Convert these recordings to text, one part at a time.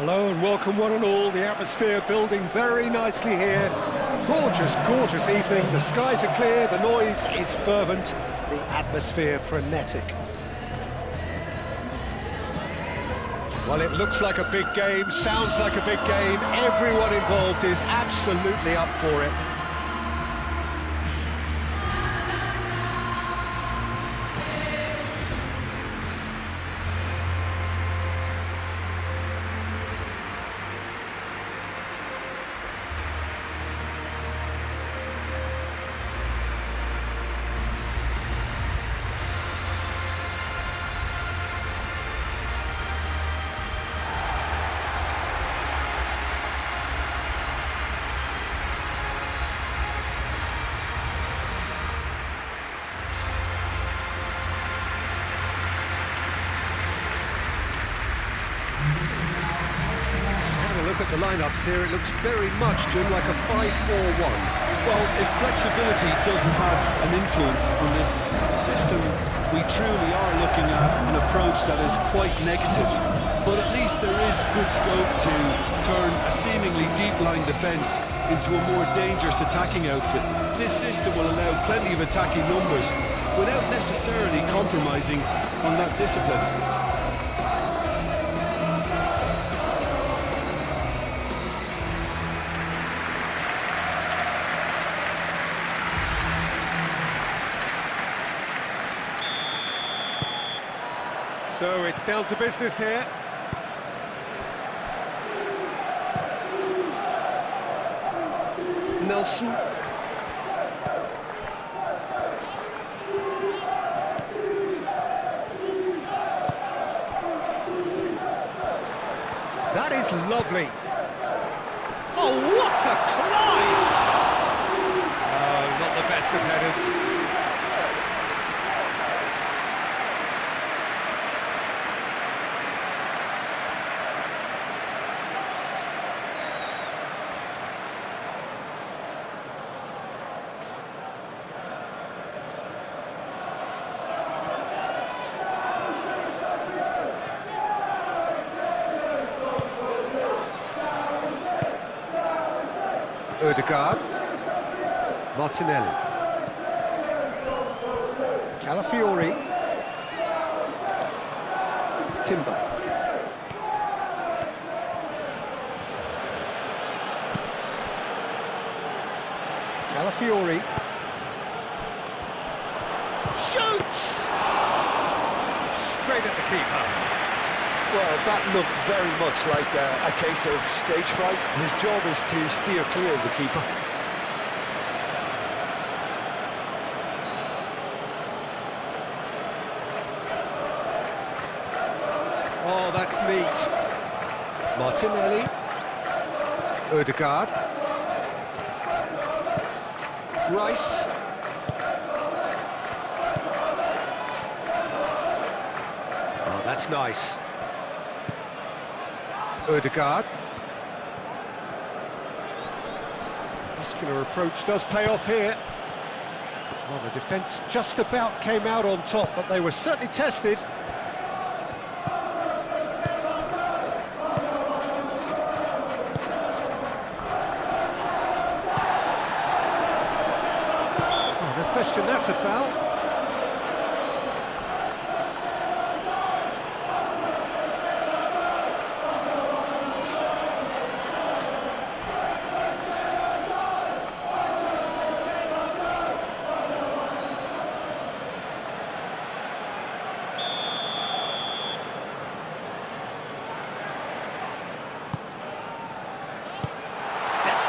Hello and welcome one and all. The atmosphere building very nicely here. Gorgeous, gorgeous evening. The skies are clear, the noise is fervent, the atmosphere frenetic. Well, it looks like a big game, sounds like a big game. Everyone involved is absolutely up for it. Look at the lineups here, it looks very much, Jim, like a 5-4-1. Well, if flexibility doesn't have an influence on this system, we truly are looking at an approach that is quite negative. But at least there is good scope to turn a seemingly deep-line defence into a more dangerous attacking outfit. This system will allow plenty of attacking numbers without necessarily compromising on that discipline. So it's down to business here. Nelson. That is lovely. Oh, what a climb! Oh, not the best of headers. Odegaard, Martinelli, Calafiori, Timber, Calafiori, shoots! Straight at the keeper. Well, that looked very much like a case of stage fright. His job is to steer clear of the keeper. Oh, that's neat. Martinelli, Odegaard, Rice. Oh, that's nice. Odegaard. Muscular approach does pay off here. Well, the defence just about came out on top, but they were certainly tested. Oh, no question, that's a foul.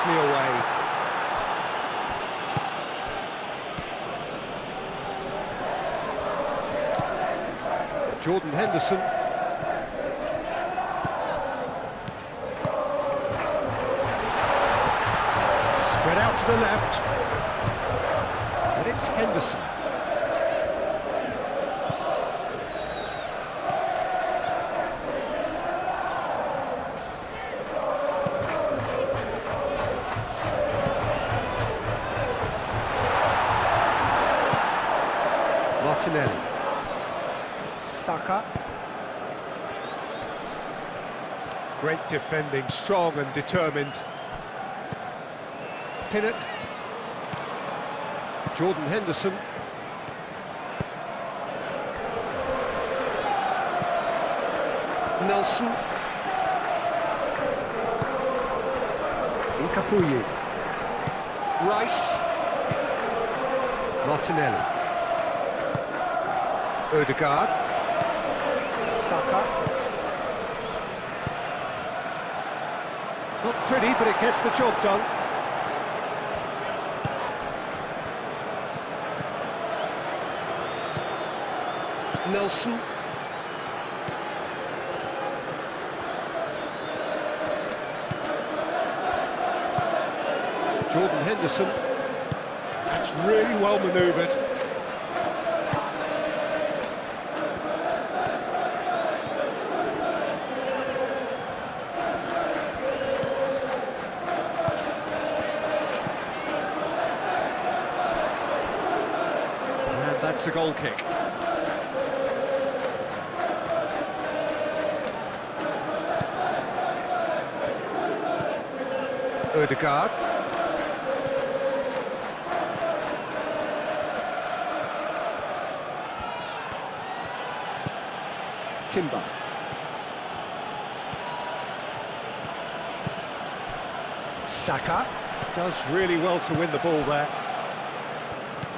Away. Jordan Henderson. Spread out to the left. And it's Henderson. Martinelli, Saka, Great defending, strong and determined. Pinnock. Jordan Henderson. Nelson. Incapuyi. Rice. Martinelli. Odegaard. Saka. Not pretty, but it gets the job done. Nelson. Jordan Henderson. That's really well manoeuvred. And that's a goal kick. Odegaard. Timber. Saka does really well to win the ball there.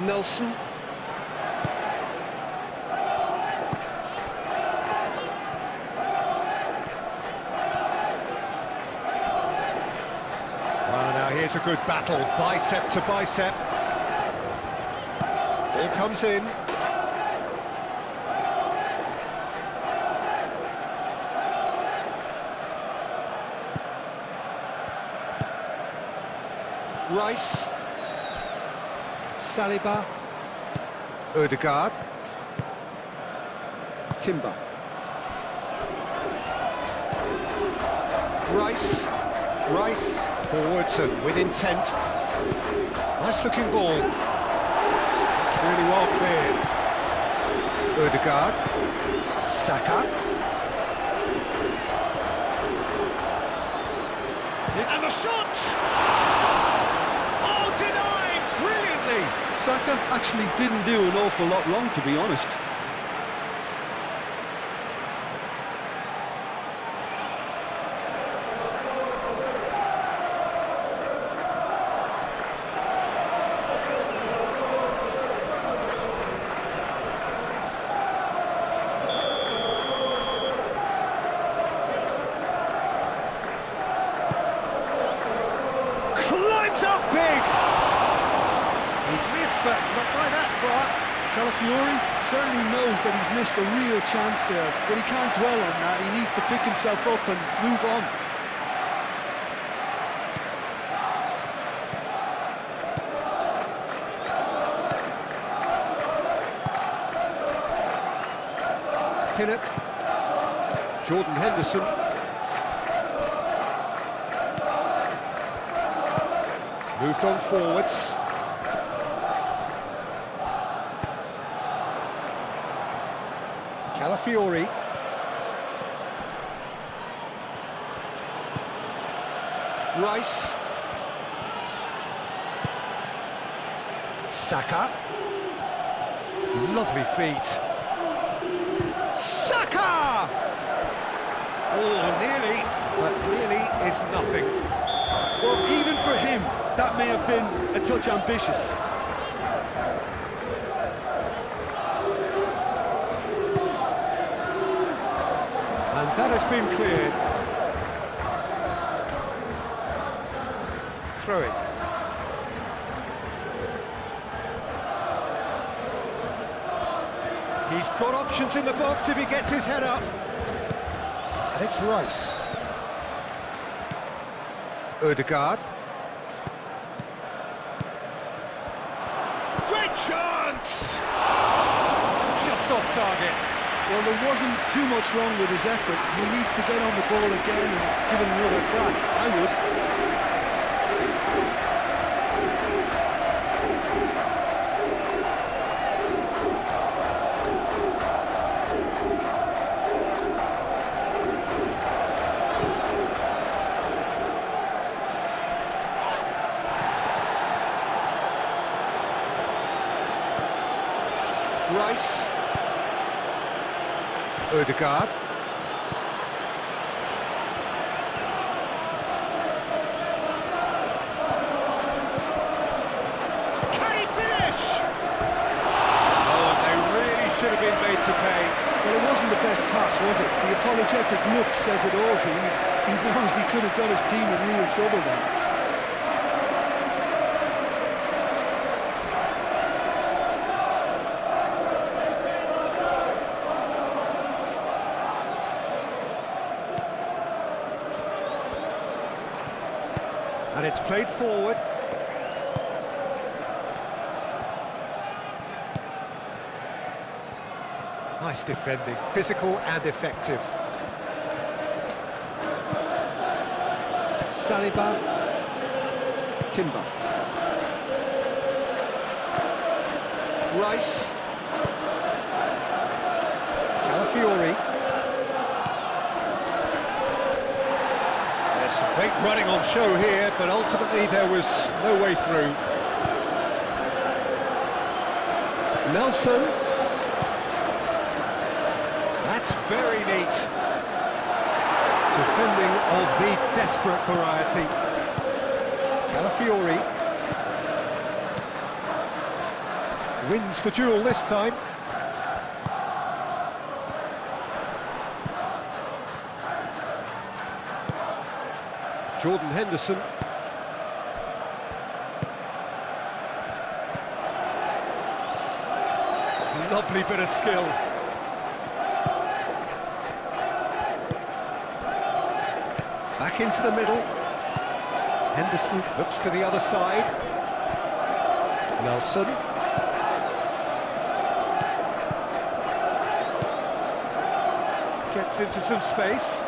Nelson. Well, now here's a good battle, bicep to bicep. Ball comes in. Rice. Saliba. Odegaard. Timber. Rice. Rice forwards and with intent. Nice looking ball. It's really well cleared. Odegaard. Saka. And the shot! Oh, denied! Brilliantly! Saka actually didn't do an awful lot wrong, to be honest. Climbs up big! He's missed, but not by that far. Calafiori certainly knows that he's missed a real chance there, but he can't dwell on that. He needs to pick himself up and move on. Pinnock. Jordan Henderson. Moved on forwards. Calafiori. Rice. Saka. Lovely feet. Saka! Oh, nearly, but nearly is nothing. Well, even for him, that may have been a touch ambitious. And that has been cleared. Throw it. He's got options in the box if he gets his head up. And it's Rice. Odegaard. Great chance! Just off target. Well, there wasn't too much wrong with his effort. He needs to get on the ball again and give it another crack. I would. Rice. Odegaard. Can he finish? Oh, and they really should have been made to pay. Well, it wasn't the best pass, was it? The apologetic look says it all. He knows he could have got his team in real trouble then. And it's played forward. Nice defending, physical and effective. Saliba. Timber. Rice. Calafiori. There's some great running on show here, but ultimately there was no way through. Nelson. That's very neat. Defending of the desperate variety. Calafiori wins the duel this time. Jordan Henderson. Lovely bit of skill. Back into the middle. Henderson looks to the other side. Nelson. Gets into some space.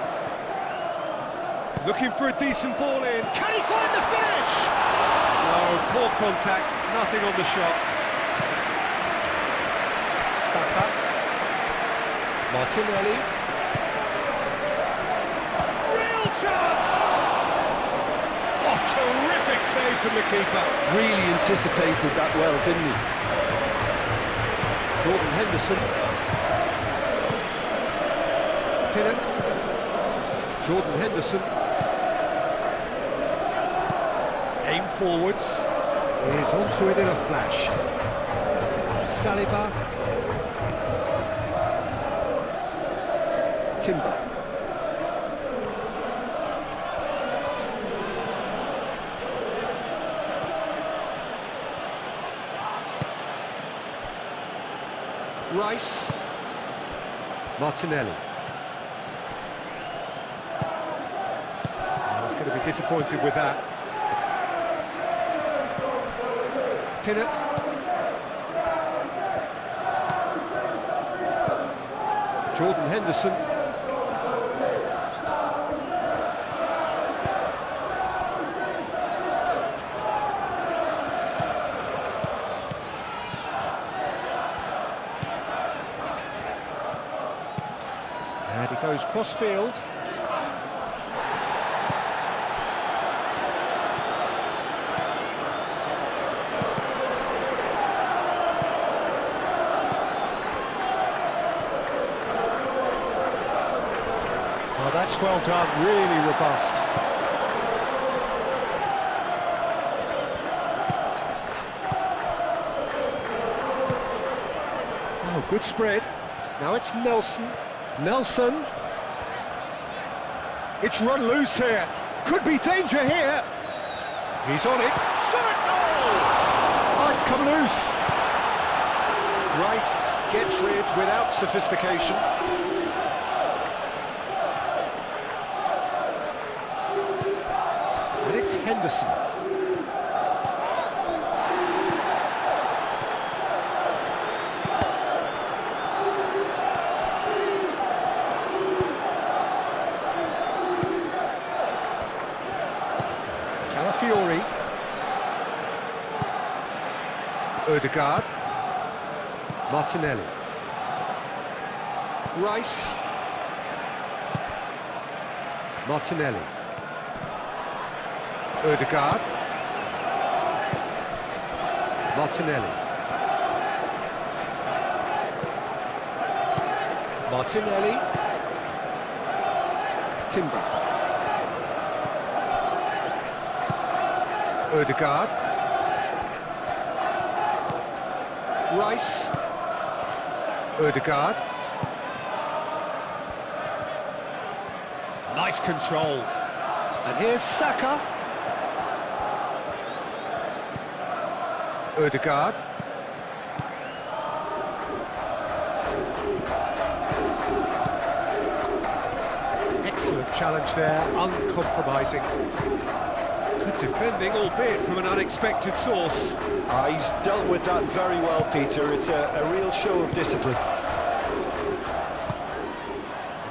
Looking for a decent ball in. Can he find the finish? No, poor contact, nothing on the shot. Saka. Martinelli. Real chance! Oh, terrific save from the keeper. Really anticipated that well, didn't he? Jordan Henderson. Tinnett. Jordan Henderson. Aim forwards. He's onto it in a flash. Saliba. Timber. Rice. Martinelli. I was going to be disappointed with that. Tinnett. Jordan Henderson. And he goes cross-field. Oh, that's well done, really robust. Oh, good spread. Now it's Nelson. Nelson. It's run loose here. Could be danger here. He's on it. Shot a goal! Oh, it's come loose. Rice gets rid without sophistication. And it's Henderson. Calafiori. Odegaard. Martinelli. Rice. Martinelli. Odegaard. Martinelli. Martinelli. Timber. Odegaard. Rice. Odegaard. Nice control. And here's Saka. Odegaard. Excellent challenge there, uncompromising. Good defending, albeit from an unexpected source. He's dealt with that very well, Peter. It's a real show of discipline.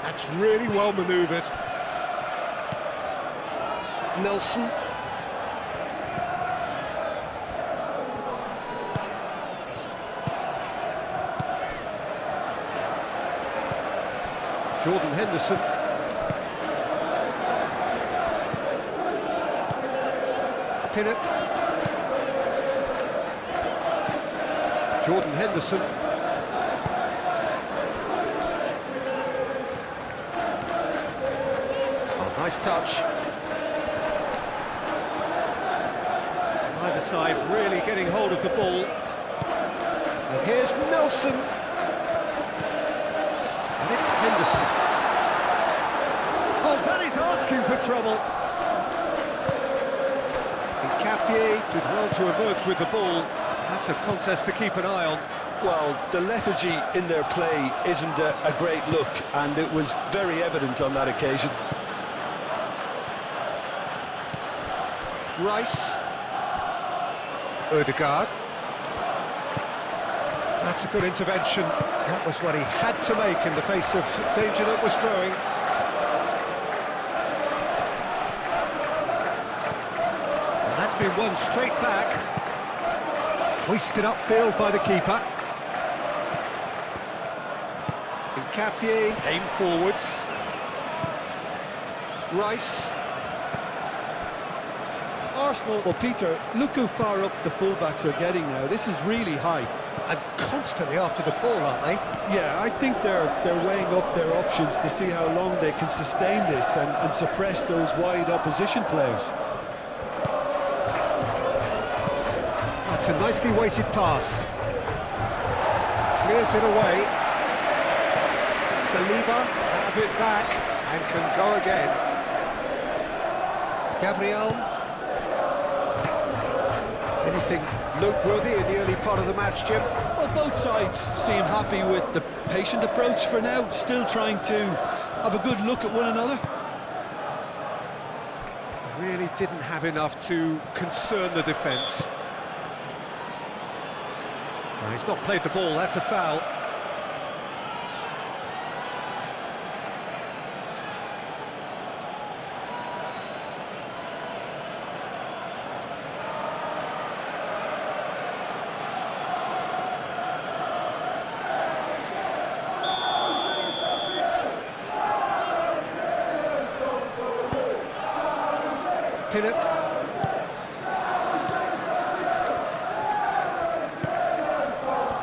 That's really well manoeuvred. Nelson. Jordan Henderson. Pinnock. Jordan Henderson. Oh, nice touch. Either side really getting hold of the ball. And here's Nelson. And it's Henderson. Oh, that is asking for trouble. Capier did well to emerge with the ball. That's a contest to keep an eye on. Well, the lethargy in their play isn't a great look, and it was very evident on that occasion. Rice. Odegaard. That's a good intervention. That was what he had to make in the face of danger that was growing. Been won straight back, hoisted upfield by the keeper. Capier aimed forwards. Rice. Arsenal, well, Peter, look how far up the fullbacks are getting now. This is really high. And constantly after the ball, aren't they? Yeah, I think they're weighing up their options to see how long they can sustain this and suppress those wide opposition players. That's a nicely weighted pass. Clears it away. Saliba out of it back and can go again. Gabriel. Anything noteworthy in the early part of the match, Jim? Well, both sides seem happy with the patient approach for now, still trying to have a good look at one another. Really didn't have enough to concern the defence. No, he's not played the ball, that's a foul. Pinnock.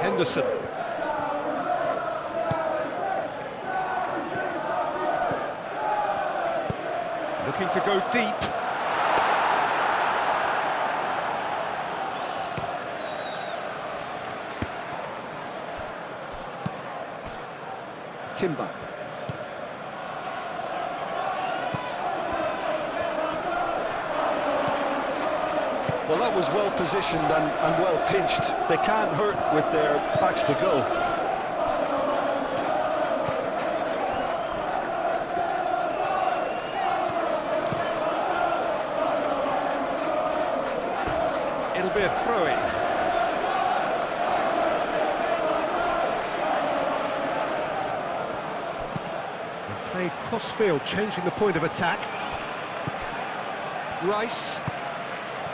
Henderson. Looking to go deep. Timber. Well, that was well positioned and well pinched. They can't hurt with their backs to go. It'll be a throw-in. Played cross-field, changing the point of attack. Rice.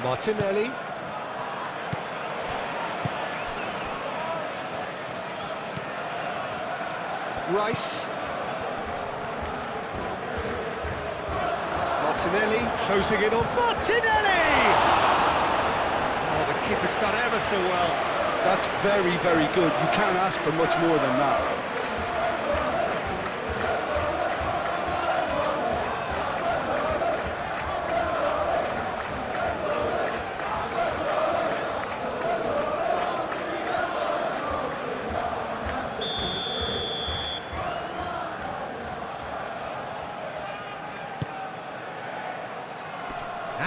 Martinelli. Rice. Martinelli closing in on Martinelli! Oh, the keeper's done ever so well. That's very, very good. You can't ask for much more than that.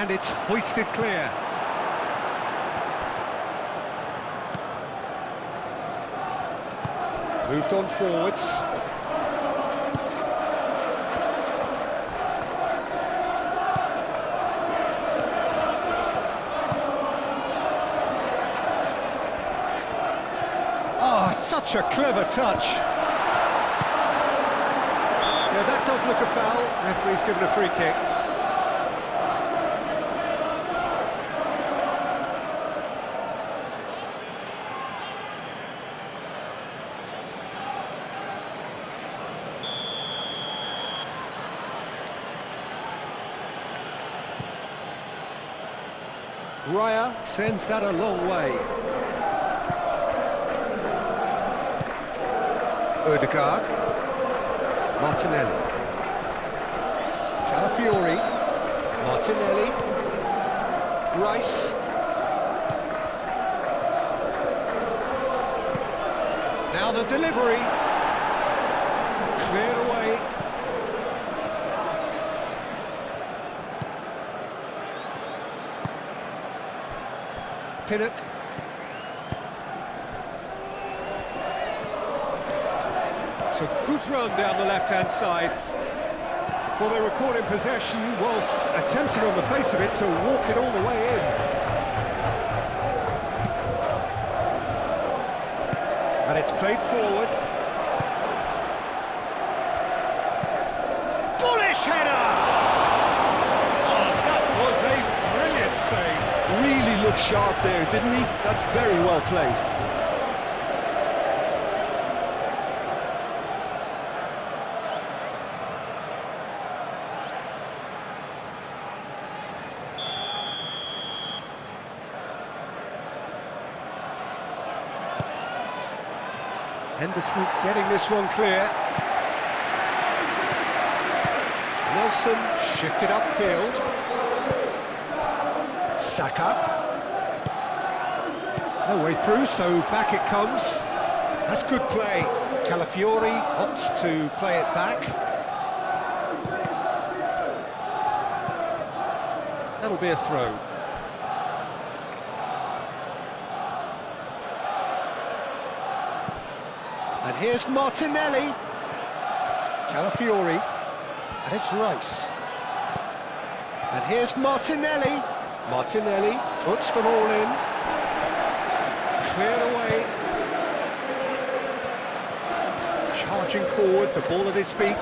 And it's hoisted clear. Moved on forwards. Oh, such a clever touch. Yeah, that does look a foul. Referee's given a free kick. Raya sends that a long way. Ødegaard. Martinelli. Calafiori. Martinelli. Rice. Now the delivery. Cleared away. Pinnock. It's a good run down the left-hand side. Well, they were caught in possession whilst attempting on the face of it to walk it all the way in. And it's played forward. Bullish header! Oh, that was a brilliant save. Really looked sharp there, didn't he? That's very well played. Henderson getting this one clear. Nelson shifted upfield. Saka. No way through, so back it comes. That's good play. Calafiori opts to play it back. That'll be a throw. And here's Martinelli. Calafiori. And it's Rice. And here's Martinelli. Martinelli puts them all in. Cleared away. Charging forward, the ball at his feet.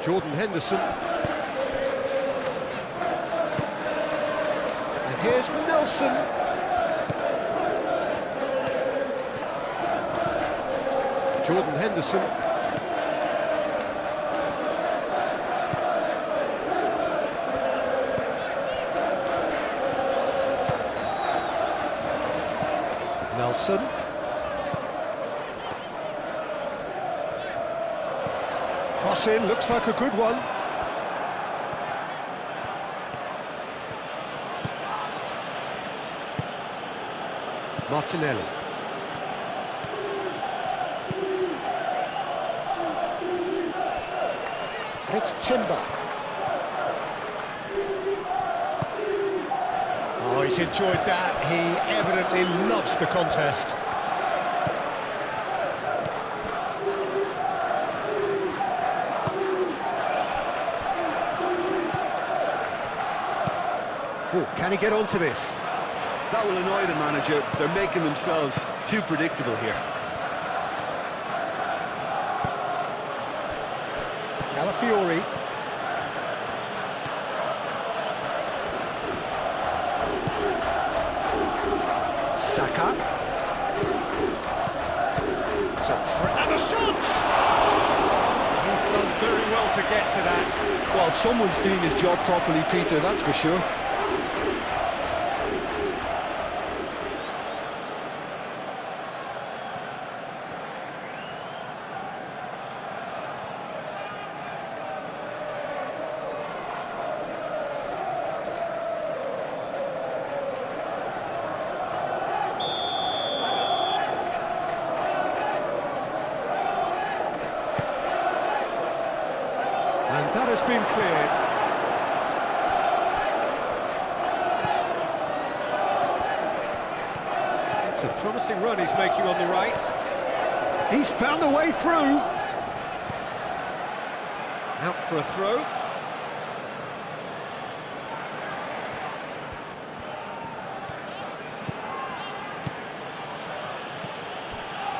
Jordan Henderson. And here's Nelson. Jordan Henderson. Nelson. Cross in, looks like a good one. Martinelli. And it's Timber. Oh, he's enjoyed that. He evidently loves the contest. Oh, can he get onto this? That will annoy the manager. They're making themselves too predictable here. Calafiori. Saka. And the shot! He's done very well to get to that. Well, someone's doing his job properly, Peter, that's for sure. has been cleared. It's a promising run he's making on the right. He's found a way through. Out for a throw.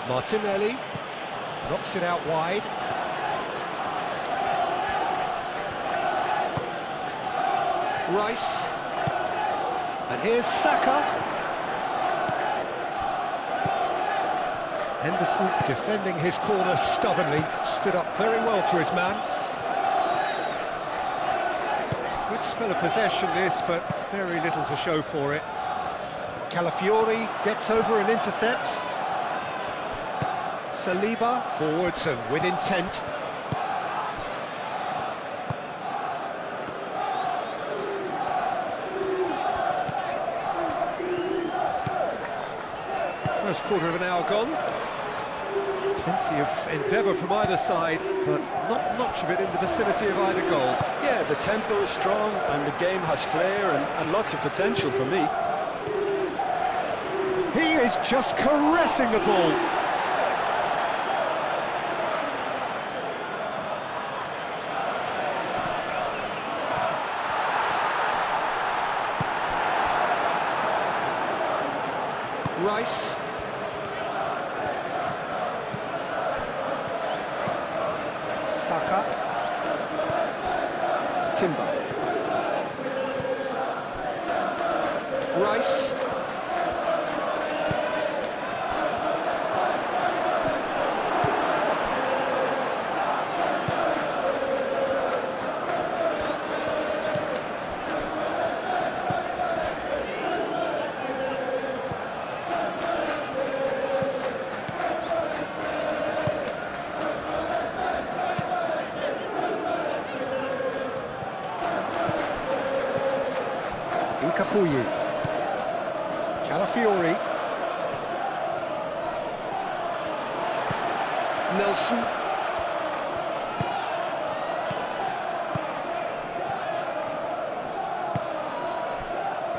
Martinelli knocks it out wide. Rice. And here's Saka. Henderson defending his corner stubbornly, stood up very well to his man. Good spell of possession this, but very little to show for it. Calafiori gets over and intercepts. Saliba forwards and with intent. First quarter of an hour gone. Plenty of endeavour from either side, but not much of it in the vicinity of either goal. Yeah, the tempo is strong and the game has flair and lots of potential for me. He is just caressing the ball. Rice. Saka. Timber. Rice. Capuyi. Calafiori. Nelson.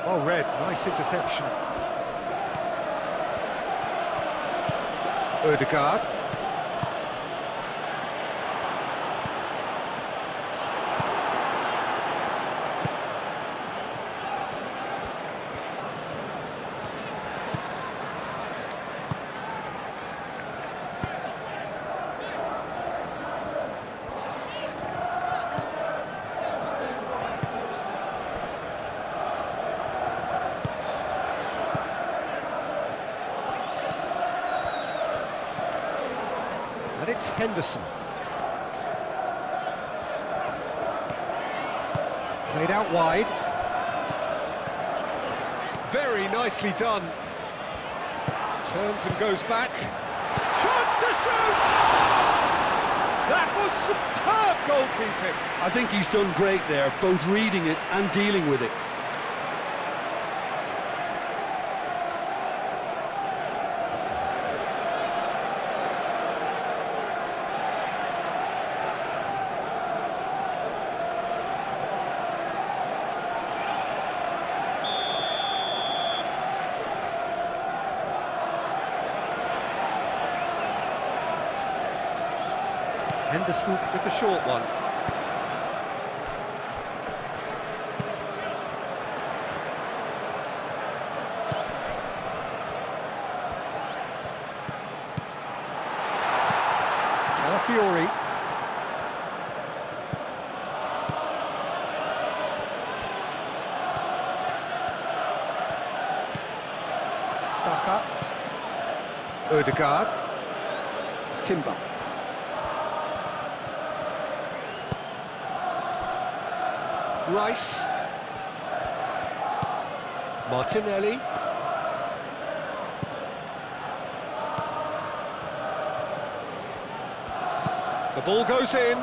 Well read, nice interception. Ødegaard. And it's Henderson. Played out wide. Very nicely done. Turns and goes back. Chance to shoot! That was superb goalkeeping. I think he's done great there, both reading it and dealing with it. Henderson with the short one. Calafiori. Saka. Ødegaard. Timber. Rice. Martinelli. The ball goes in.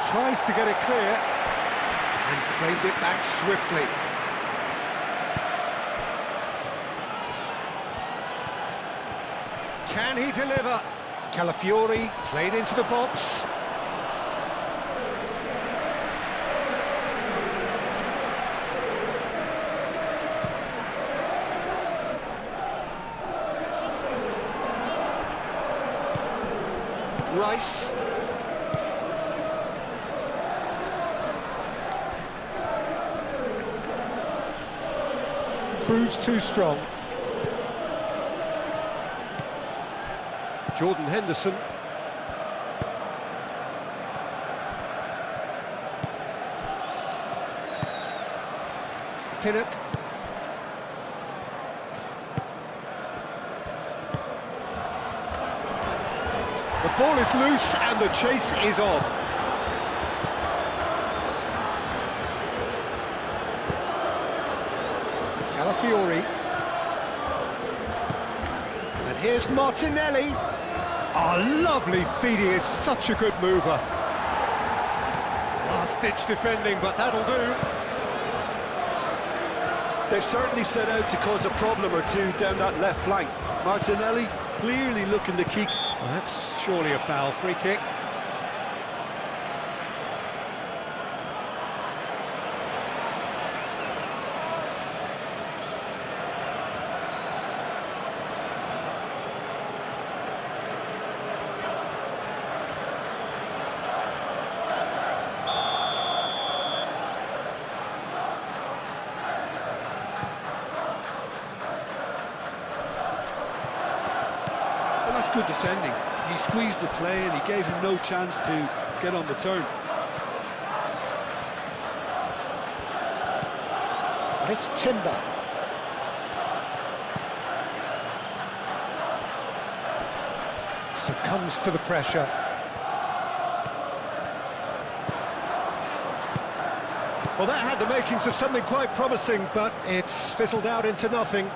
Tries to get it clear. And claimed it back swiftly. Can he deliver? Calafiori played into the box. Rice. Proves too strong. Jordan Henderson. Pinnock. The ball is loose and the chase is on. Calafiori. And here's Martinelli. Oh, lovely feed, he is such a good mover. Last-ditch defending, but that'll do. They've certainly set out to cause a problem or two down that left flank. Martinelli clearly looking to keep... Well, that's surely a foul, free kick. Well, that's good defending. He squeezed the play and he gave him no chance to get on the turn. And it's Timber. Succumbs to the pressure. Well, that had the makings of something quite promising, but it's fizzled out into nothing.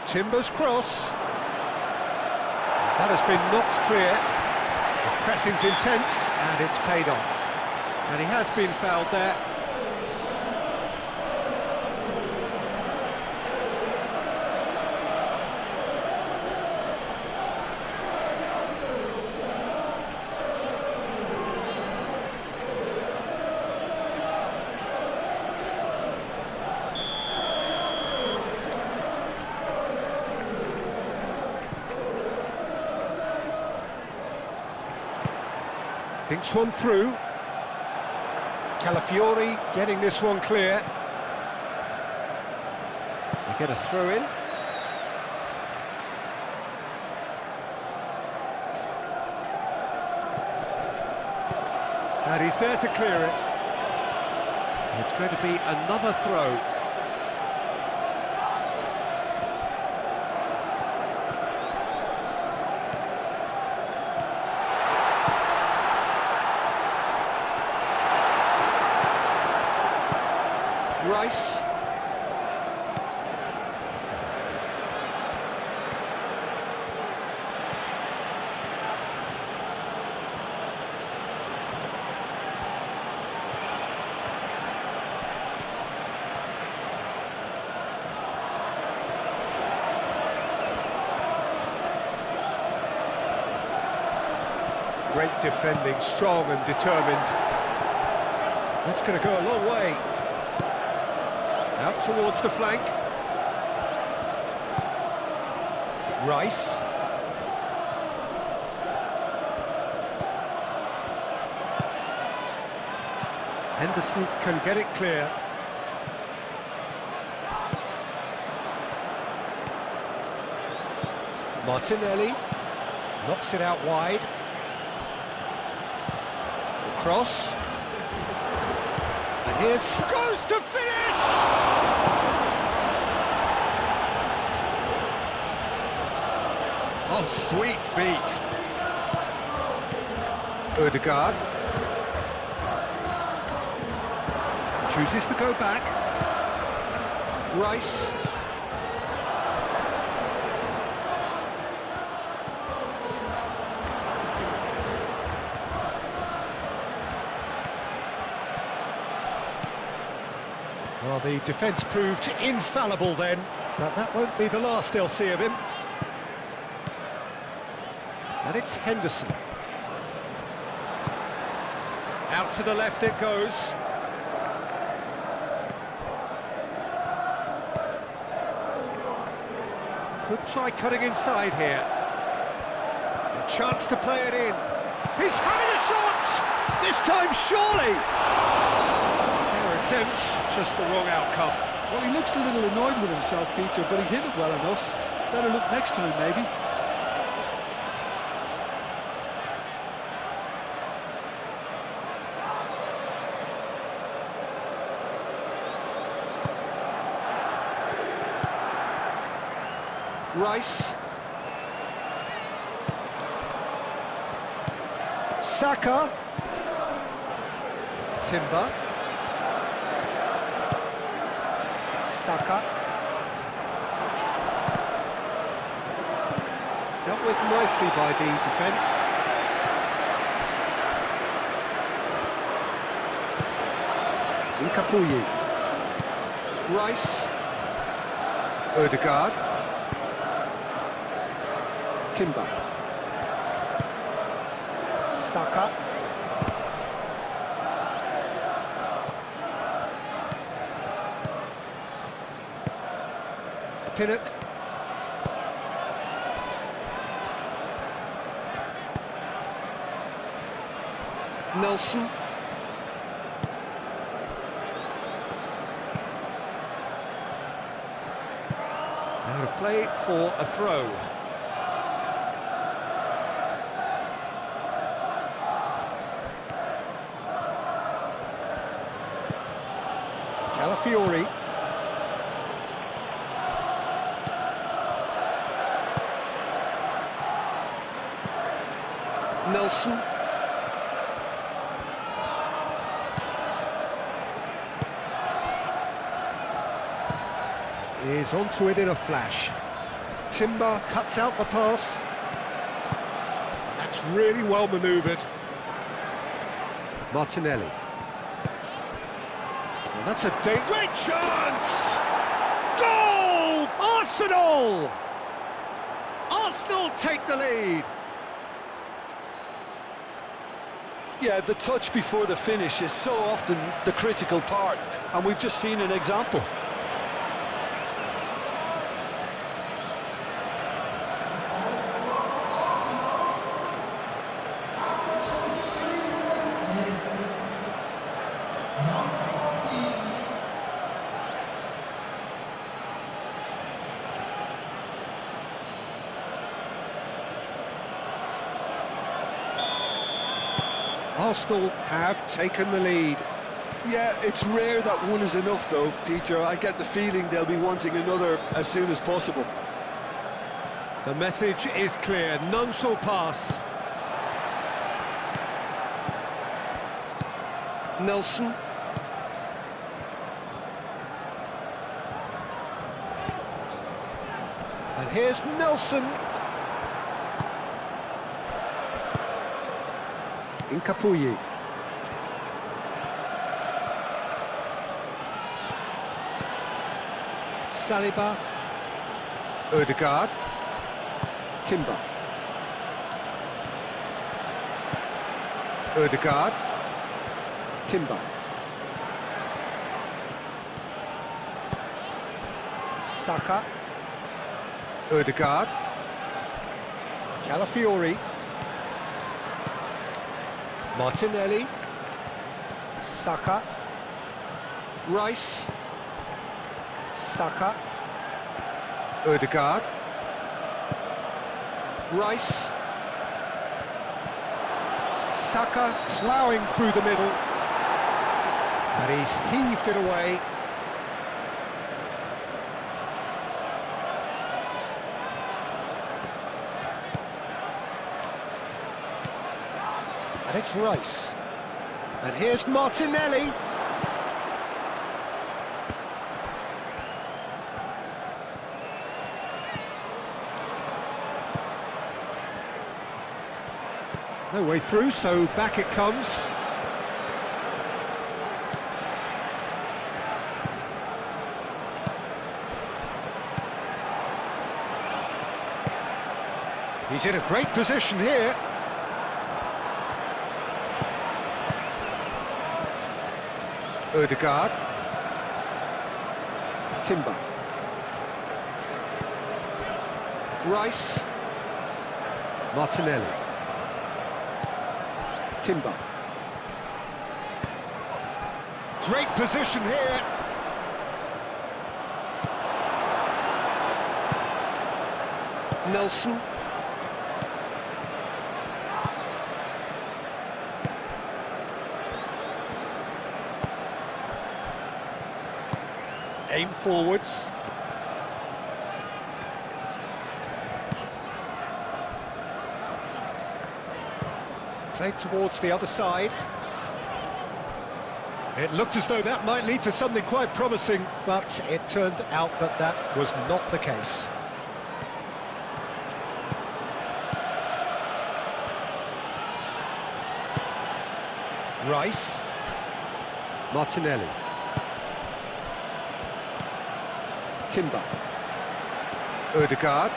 Timber's cross. That has been knocked clear. The pressing's intense, and it's paid off. And he has been fouled there. Thinks one through. Calafiori getting this one clear. They get a throw in. And he's there to clear it. It's going to be another throw. Rice. Great defending, strong and determined. That's going to go a long way. Out towards the flank. Rice. Henderson can get it clear. Martinelli knocks it out wide. The cross. And here's goes to finish! Oh, sweet feet. Ødegaard chooses to go back. Rice. Well, the defence proved infallible then, but that won't be the last they'll see of him. And it's Henderson. Out to the left it goes. Could try cutting inside here. A chance to play it in. He's having a shot! This time, surely! Fair attempt, just the wrong outcome. Well, he looks a little annoyed with himself, Peter, but he hit it well enough. Better look next time, maybe. Rice. Saka. Timber. Saka. Dealt with nicely by the defence. Nkapuyi. Rice. Odegaard. Timber. Saka. Pinnock. Nelson. Out of play for a throw. Calafiori. Nelson. Is onto it in a flash. Timber cuts out the pass. That's really well manoeuvred. Martinelli. And that's a great chance! Goal! Arsenal! Arsenal take the lead. Yeah, the touch before the finish is so often the critical part, and we've just seen an example. Arsenal have taken the lead. Yeah, it's rare that one is enough though, Peter. I get the feeling they'll be wanting another as soon as possible. The message is clear, none shall pass. Nelson. And here's Nelson. Nkapuyi. Saliba. Odegaard. Timber. Odegaard. Timber. Saka. Odegaard. Calafiori. Martinelli. Saka. Rice. Saka. Odegaard. Rice. Saka ploughing through the middle. And he's heaved it away. And it's Rice. And here's Martinelli. No way through, so back it comes. He's in a great position here. Odegaard. Timber. Rice. Martinelli. Timber. Great position here. Nelson. Aim forwards. Played towards the other side. It looked as though that might lead to something quite promising, but it turned out that that was not the case. Rice. Martinelli. Timber. Ødegaard.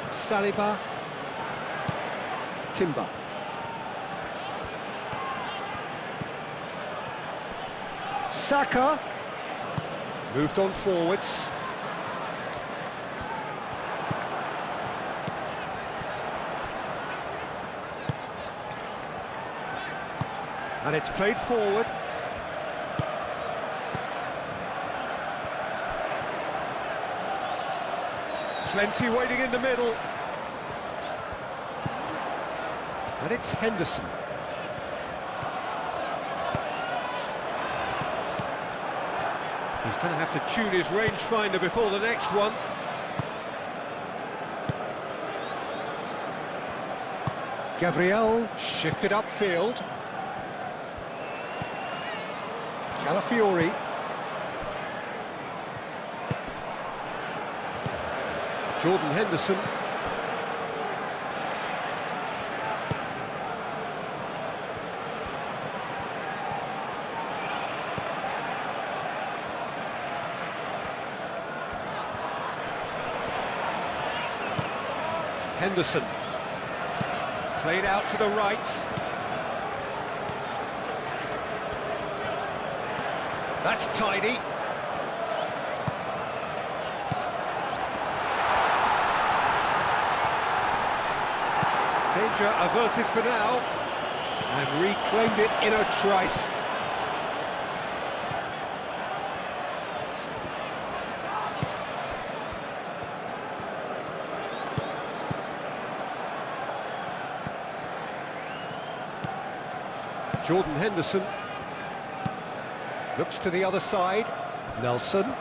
Saliba. Timber. Saka. Moved on forwards. And it's played forward. Plenty waiting in the middle. And it's Henderson. He's going to have to tune his rangefinder before the next one. Gabriel shifted upfield. Calafiori. Jordan Henderson. Henderson. Played out to the right. That's tidy. Danger averted for now, and reclaimed it in a trice. Jordan Henderson looks to the other side. Nelson.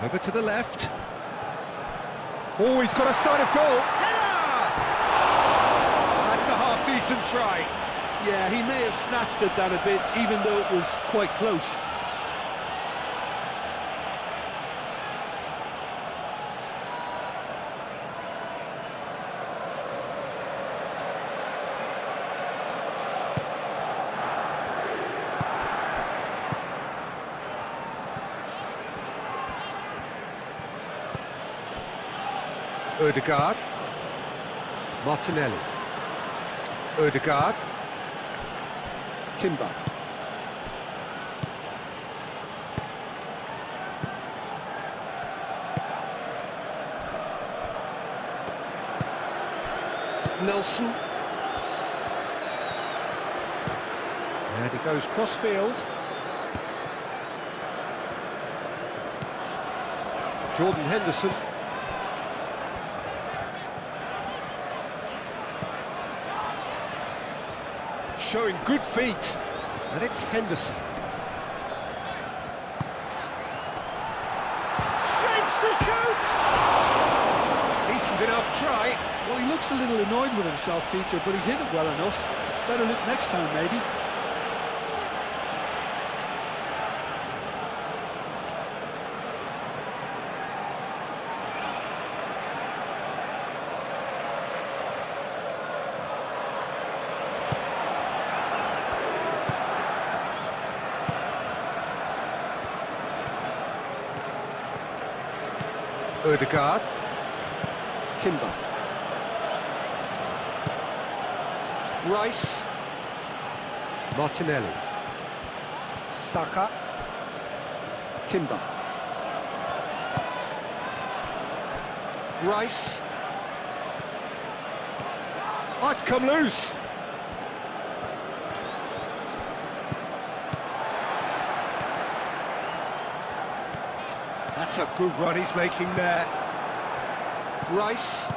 Over to the left. Oh, he's got a sight of goal. Header! That's a half-decent try. Yeah, he may have snatched at that a bit, even though it was quite close. Ødegaard. Martinelli. Ødegaard. Timber. Nelson. And he goes cross-field. Jordan Henderson. Showing good feet, and it's Henderson. Shapes to shoot! Decent enough try. Well, he looks a little annoyed with himself, Peter, but he hit it well enough. Better look next time, maybe. Ødegaard. Timber. Rice. Martinelli. Saka. Timber. Rice. Oh, it's come loose. That's a good run he's making there. Rice.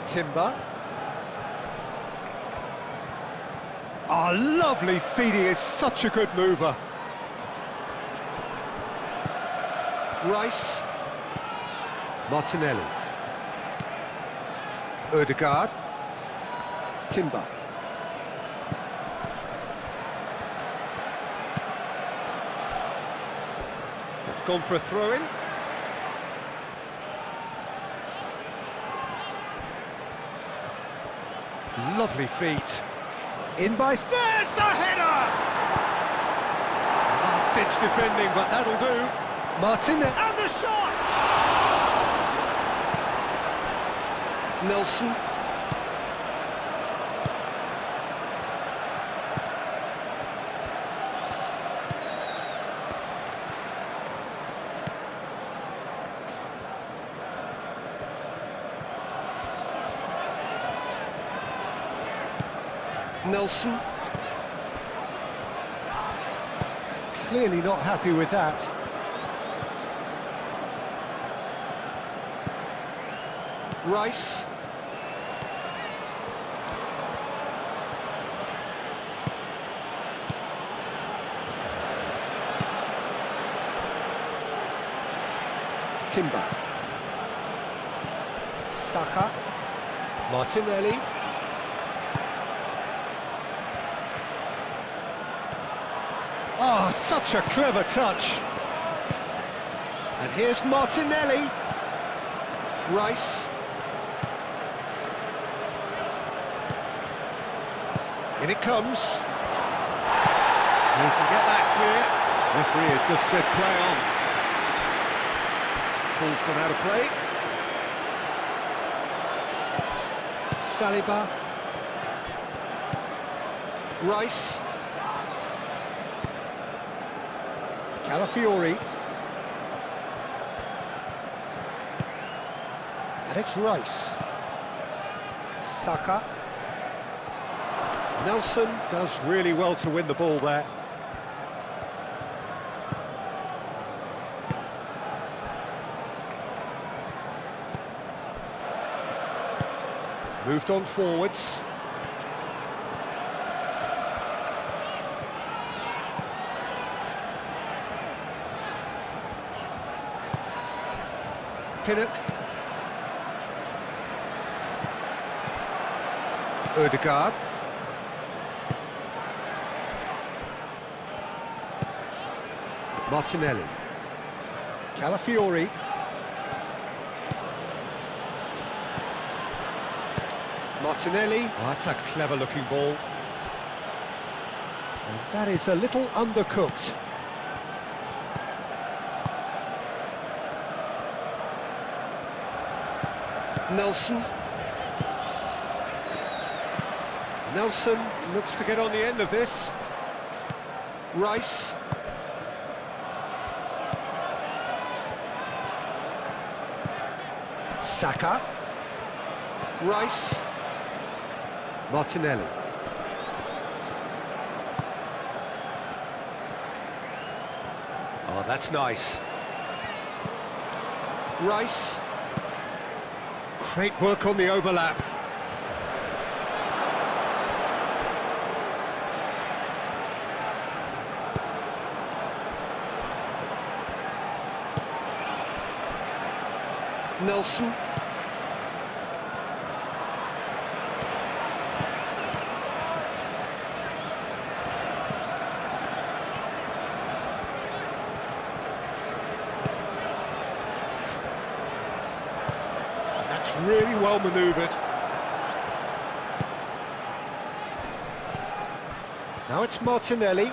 Timber. Oh, lovely feed, he is such a good mover. Rice. Martinelli. Ødegaard. Timber. It's gone for a throw-in. Lovely feet. In by Stairs, the header! Last-ditch defending, but that'll do. Martin and the shot! Nelson. Nelson. Clearly not happy with that. Rice. Timber. Saka. Martinelli. Oh, such a clever touch. And here's Martinelli. Rice. In it comes. He can get that clear. Referee has just said play on. Ball's gone out of play. Saliba. Rice. Calafiori. And it's Rice. Saka. Nelson does really well to win the ball there. Moved on forwards. Pinnock. Ødegaard. Martinelli. Calafiori. Martinelli. Oh, that's a clever-looking ball. And that is a little undercooked. Nelson. Nelson looks to get on the end of this. Rice. Saka. Rice. Martinelli. Oh, that's nice. Rice. Great work on the overlap. Nelson. That's really well manoeuvred. Now it's Martinelli.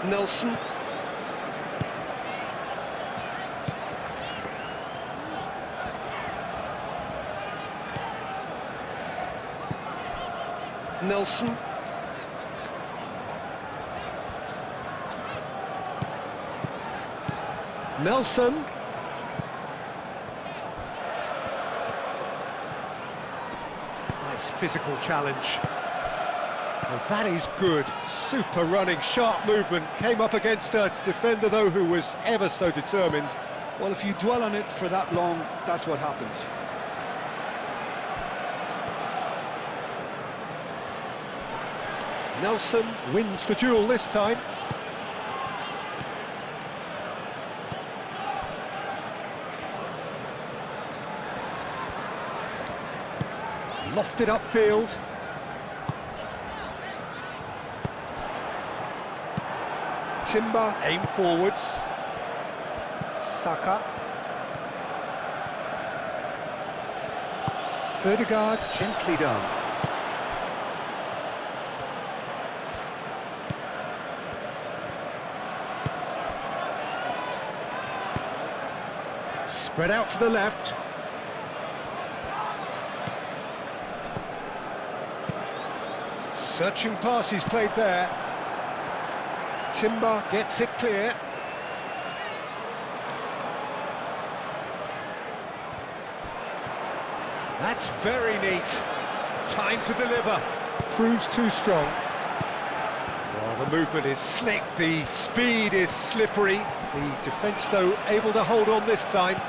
Nelson. Nelson. Nelson. Nice physical challenge. And that is good. Super running, sharp movement. Came up against a defender, though, who was ever so determined. Well, if you dwell on it for that long, that's what happens. Nelson wins the duel this time. Lofted upfield. Timber, aim forwards. Saka. Ødegaard, gently done. Spread out to the left. Searching pass he's played there. Timber gets it clear. That's very neat. Time to deliver. Proves too strong. Well, the movement is slick, the speed is slippery. The defence, though, able to hold on this time.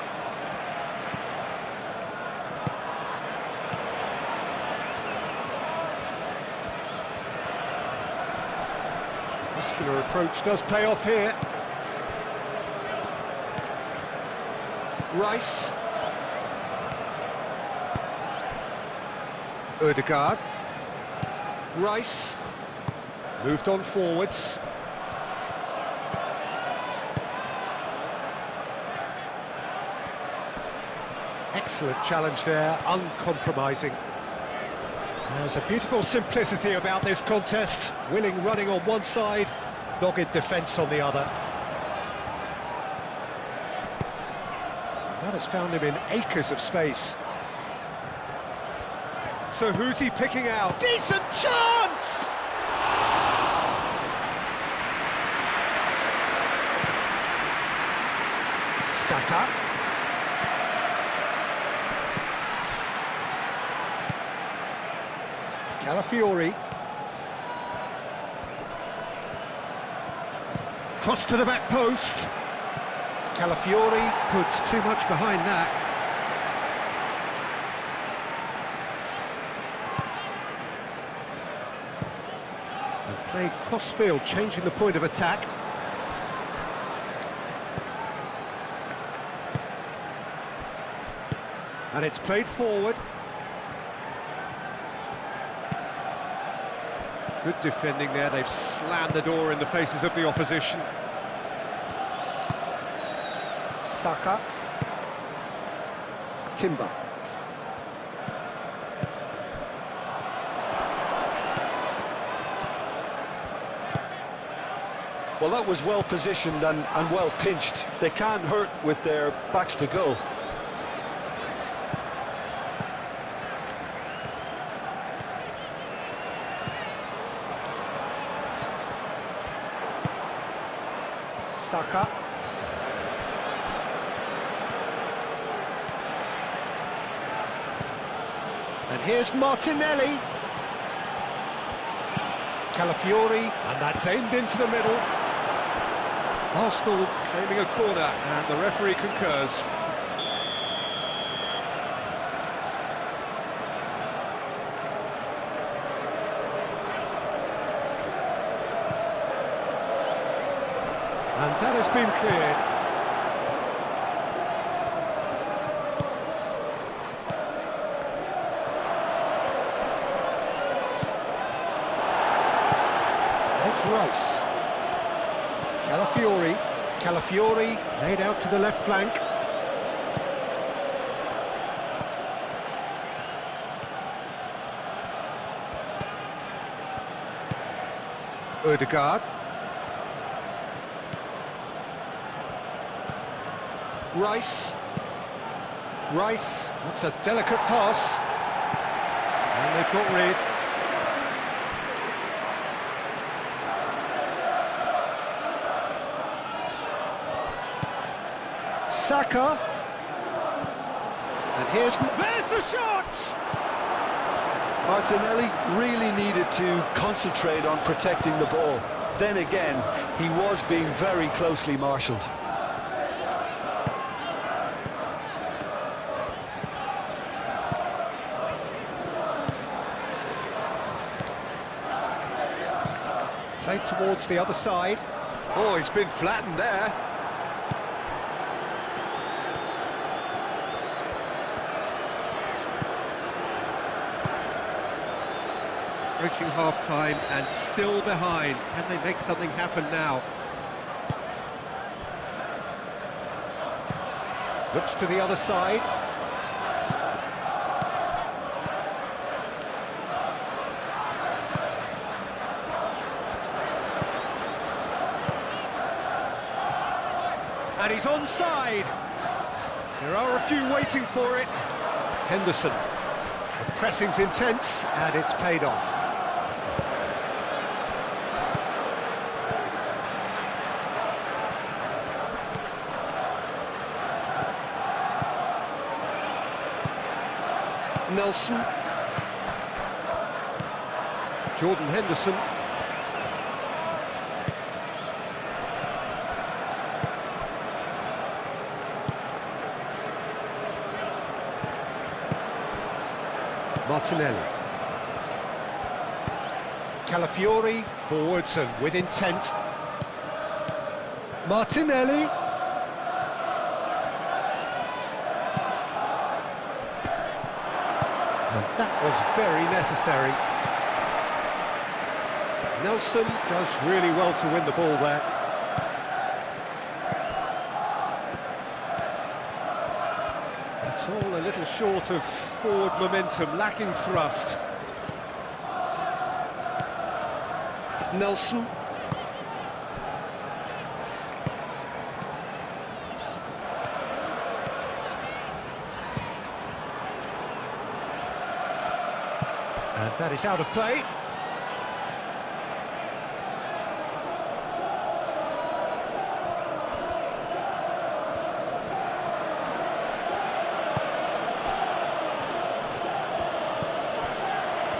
Muscular approach does pay off here. Rice. Ødegaard. Rice. Moved on forwards. Excellent challenge there, uncompromising. There's a beautiful simplicity about this contest. Willing running on one side, dogged defence on the other. That has found him in acres of space. So who's he picking out? Decent chance! Saka. Calafiori. Cross to the back post. Calafiori puts too much behind that. And play cross-field, changing the point of attack. And it's played forward. Good defending there, they've slammed the door in the faces of the opposition. Saka. Timber. Well, that was well positioned and well pinched. They can't hurt with their backs to goal. Saka. And here's Martinelli. Calafiori, and that's aimed into the middle. Arsenal claiming a corner, and the referee concurs. And that has been cleared. It's Rice. Calafiori laid out to the left flank. Ødegaard. Rice, that's a delicate pass. And they've got rid. Saka. And there's the shot! Martinelli really needed to concentrate on protecting the ball. Then again, he was being very closely marshalled. Played towards the other side. Oh, he's been flattened there. Approaching half-time and still behind. Can they make something happen now? Looks to the other side. And he's onside. There are a few waiting for it. Henderson. The pressing's intense and it's paid off. Nelson. Jordan Henderson. Martinelli. Calafiori forwards and with intent. Martinelli. And that was very necessary. Nelson does really well to win the ball there. It's all a little short of forward momentum, lacking thrust. Nelson. And that is out of play.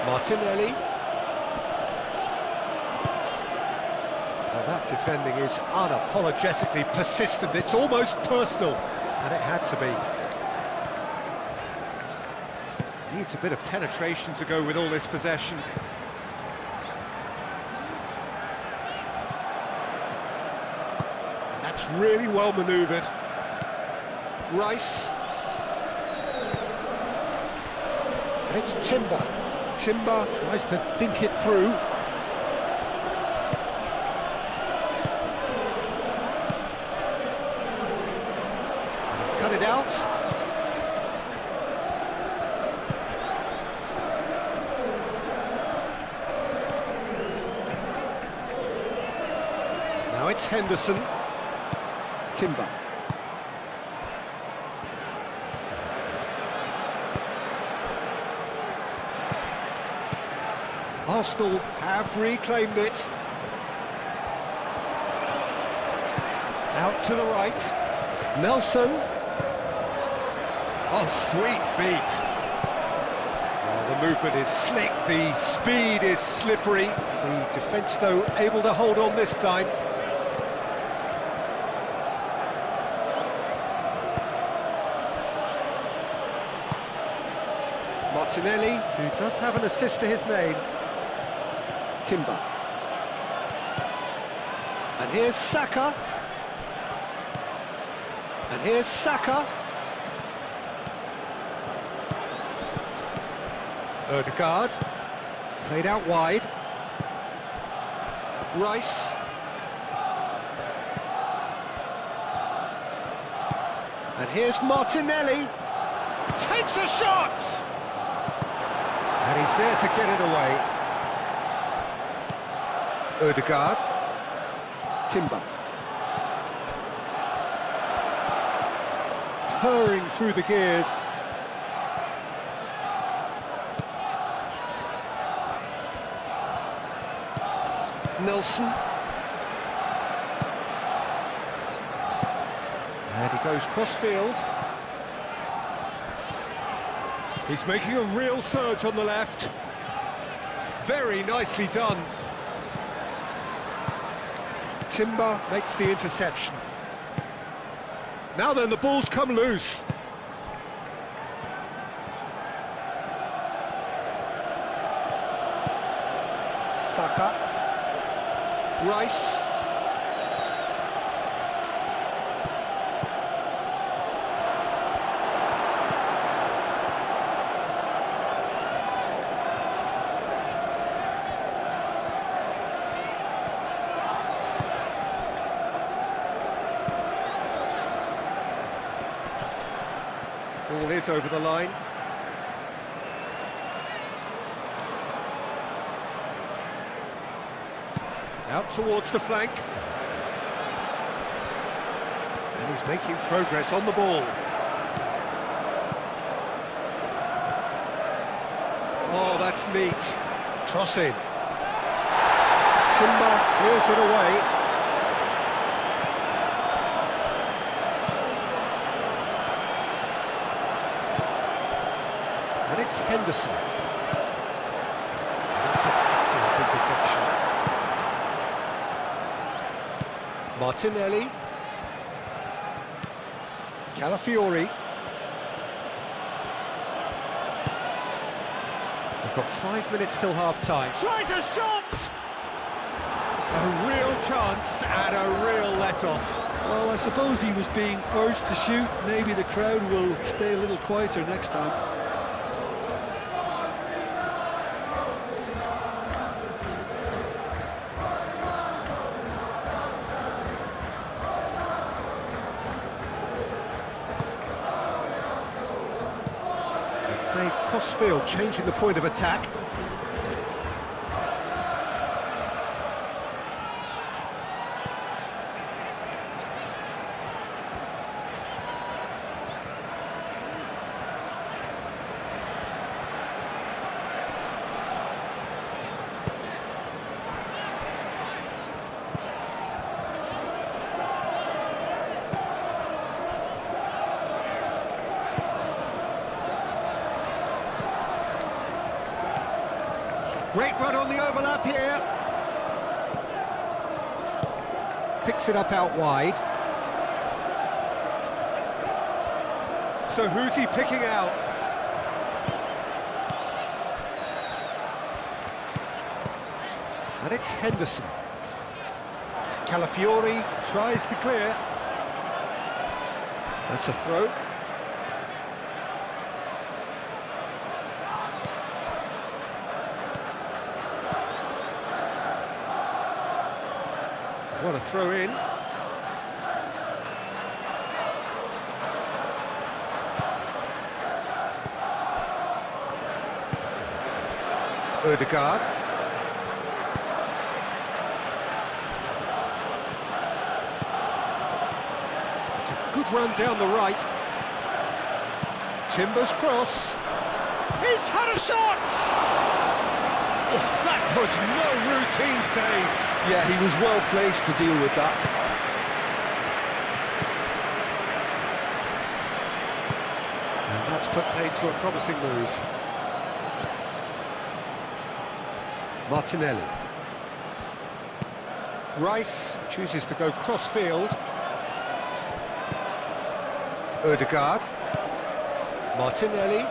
Martinelli. Well, that defending is unapologetically persistent. It's almost personal, and it had to be. Needs a bit of penetration to go with all this possession. And that's really well manoeuvred. Rice. And it's Timber. Timber tries to dink it through. And he's cut it out. Now it's Henderson. Timber. Arsenal have reclaimed it. Out to the right. Nelson. Oh, sweet feet. Oh, the movement is slick, the speed is slippery. The defence, though, able to hold on this time. Martinelli, who does have an assist to his name. Timber. And here's Saka. And here's Saka. Ødegaard. Played out wide. Rice. And here's Martinelli. Takes a shot! And he's there to get it away. Ødegaard. Timber. Purring through the gears. Nelson. And he goes cross-field. He's making a real surge on the left. Very nicely done. Timber makes the interception. Now then, the ball's come loose. Saka. Rice. Ball is over the line. Out towards the flank. And he's making progress on the ball. Oh, that's neat. Cross in. Timber clears it away. And it's Henderson. That's an excellent interception. Martinelli. Calafiori. We've got 5 minutes till half-time. Tries a shot! A real chance and a real let-off. Well, I suppose he was being urged to shoot. Maybe the crowd will stay a little quieter next time. They cross-field, changing the point of attack. Great run on the overlap here. Picks it up out wide. So who's he picking out? And it's Henderson. Calafiori tries to clear. That's a throw. What a throw in. Ødegaard. It's a good run down the right. Timber's cross. He's had a shot! Oh, that was no routine save. Yeah, he was well placed to deal with that. And that's put paid to a promising move. Martinelli. Rice chooses to go cross-field. Ødegaard. Martinelli.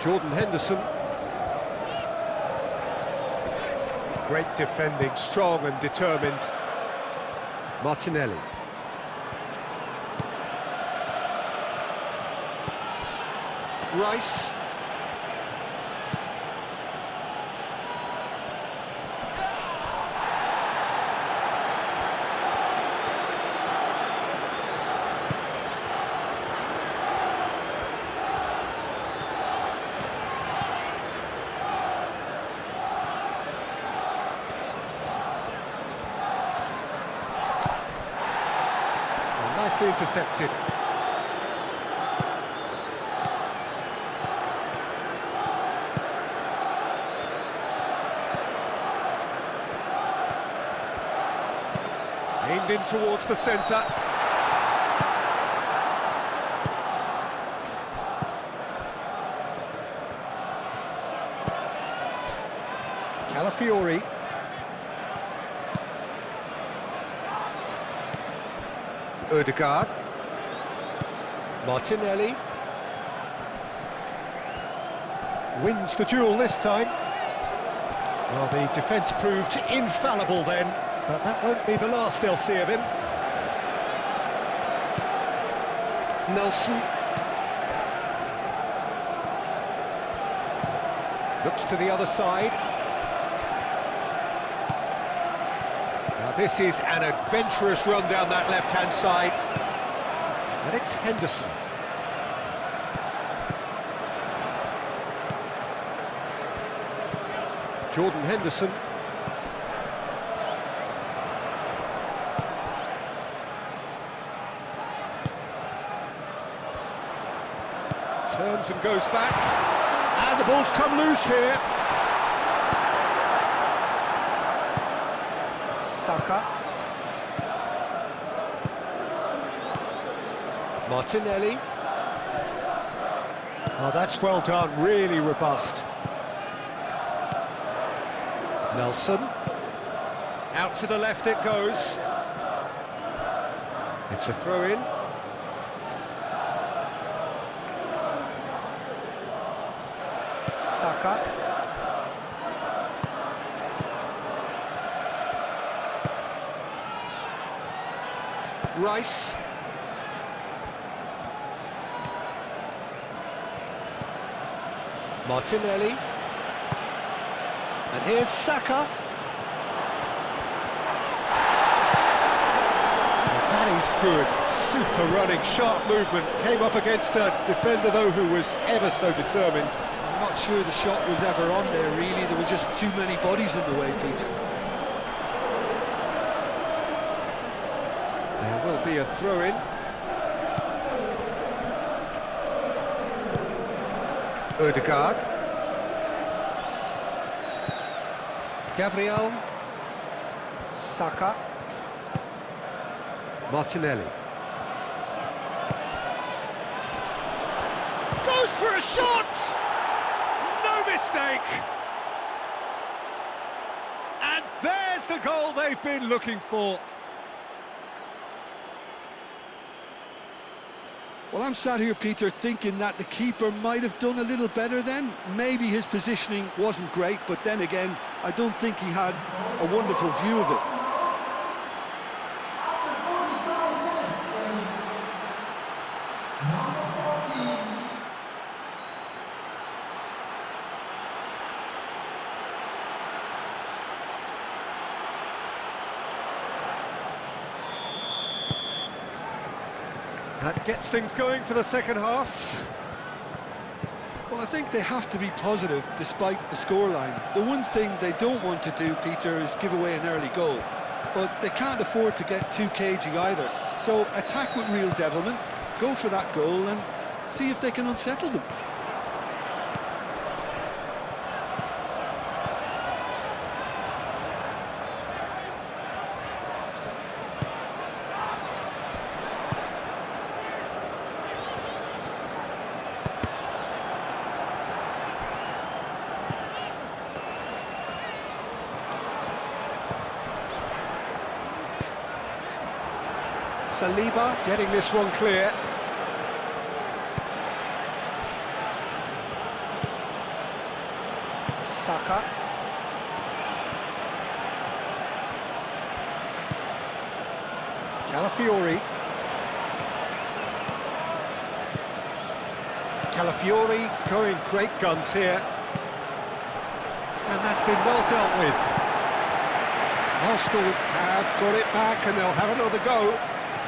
Jordan Henderson. Great defending, strong and determined. Martinelli. Rice. nicely intercepted. Aimed in towards the centre. Calafiori. Ødegaard. Martinelli. Wins the duel this time. Well, the defence proved infallible then, but that won't be the last they'll see of him. Nelson. Looks to the other side. Now this is an adventurous run down that left-hand side. And it's Henderson. Jordan Henderson. Turns and goes back. And the ball's come loose here. Saka. Martinelli. Oh, that's well done, really robust. Nelson. Out to the left it goes. It's a throw-in. Saka. Rice. Martinelli. And here's Saka. That is good. Super running, sharp movement. Came up against a defender, though, who was ever so determined. I'm not sure the shot was ever on there, really. There were just too many bodies in the way, Peter. There will be a throw-in. Ødegaard. Gabriel. Saka. Martinelli. Goes for a shot! No mistake! And there's the goal they've been looking for. Well, I'm sat here, Peter, thinking that the keeper might have done a little better then. Maybe his positioning wasn't great, but then again, I don't think he had a wonderful view of it. After 45 minutes is number 14. That gets things going for the second half. Well, I think they have to be positive despite the scoreline. The one thing they don't want to do, Peter, is give away an early goal. But they can't afford to get too cagey either. So attack with real devilment, go for that goal and see if they can unsettle them. Saliba getting this one clear. Saka. Calafiori. Calafiori going great guns here. And that's been well dealt with. Arsenal have got it back and they'll have another go.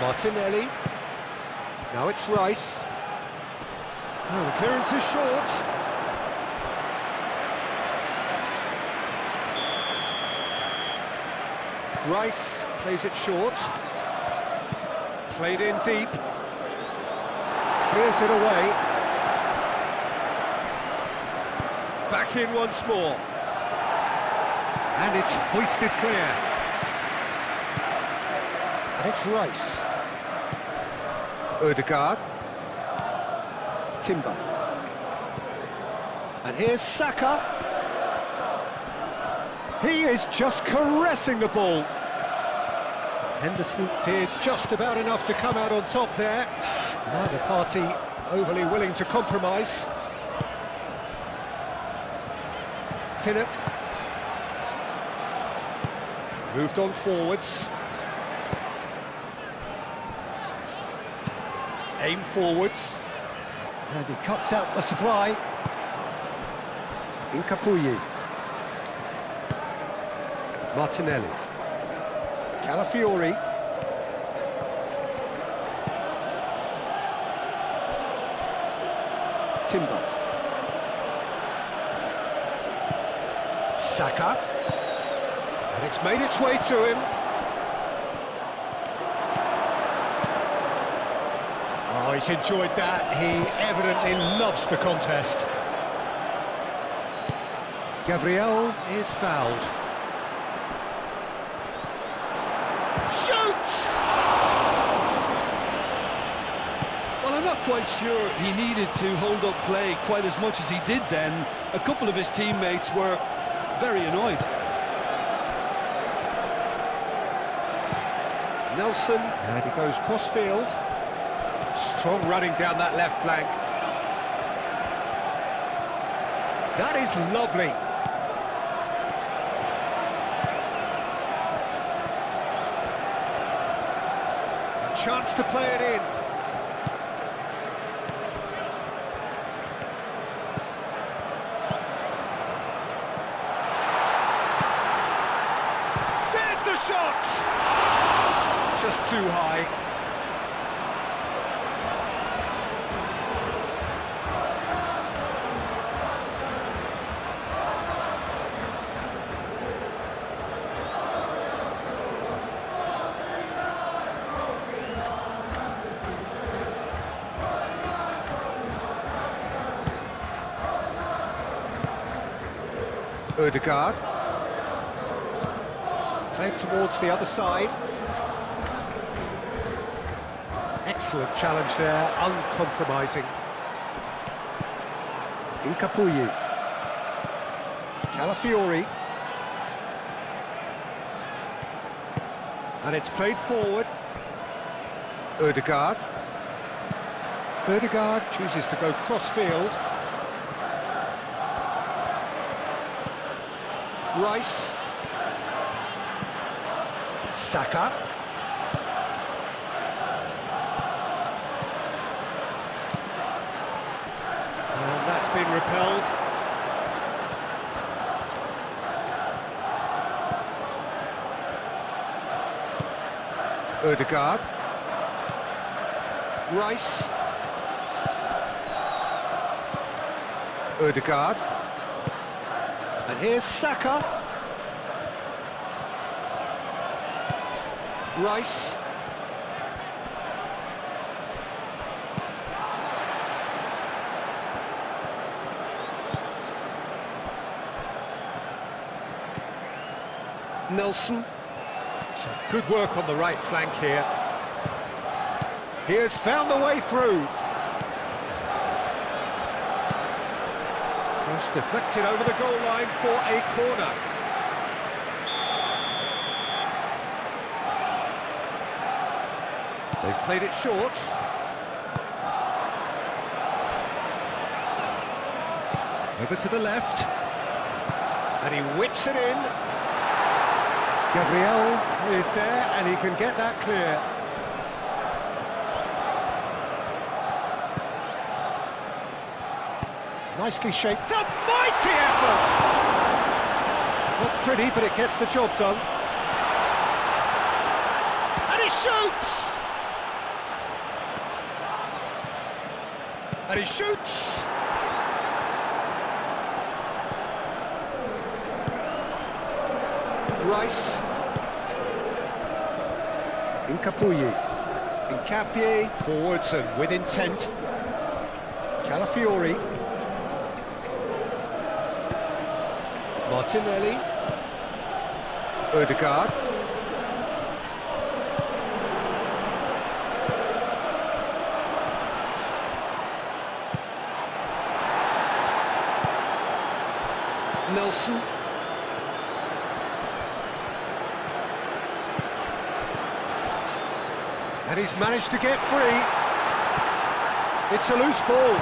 Martinelli. Now it's Rice. Oh, the clearance is short. Rice plays it short. Played in deep. Clears it away. Back in once more. And it's hoisted clear. And it's Rice. Ødegaard. Timber. And here's Saka. He is just caressing the ball. Henderson did just about enough to come out on top there. Neither party overly willing to compromise. Pinnock. Moved on forwards. Aim forwards. And he cuts out the supply. Incapuyi. Martinelli. Calafiori. Timber. Saka. And it's made its way to him. Oh, he's enjoyed that. He evidently loves the contest. Gabriel is fouled. Shoots! Well, I'm not quite sure he needed to hold up play quite as much as he did then. A couple of his teammates were very annoyed. Nelson, and he goes cross-field. Strong running down that left flank. That is lovely. A chance to play it in. There's the shot! Just too high. Ødegaard. Played towards the other side. Excellent challenge there, uncompromising. Incapuyi. Calafiori. And it's played forward. Ødegaard. Ødegaard chooses to go cross-field. Rice. Saka. And that's been repelled. Ødegaard. Rice. Ødegaard. And here's Saka. Rice. Nelson. Some good work on the right flank here. He has found the way through. Cross deflected over the goal line for a corner. They've played it short. Over to the left. And he whips it in. Gabriel is there and he can get that clear. Nicely shaped. It's a mighty effort! Not pretty, but it gets the job done. And he shoots! And he shoots! Rice. Incapuyi. Incapie, forwards and with intent. Calafiori. Martinelli. Odegaard. Nelson. And he's managed to get free. It's a loose ball.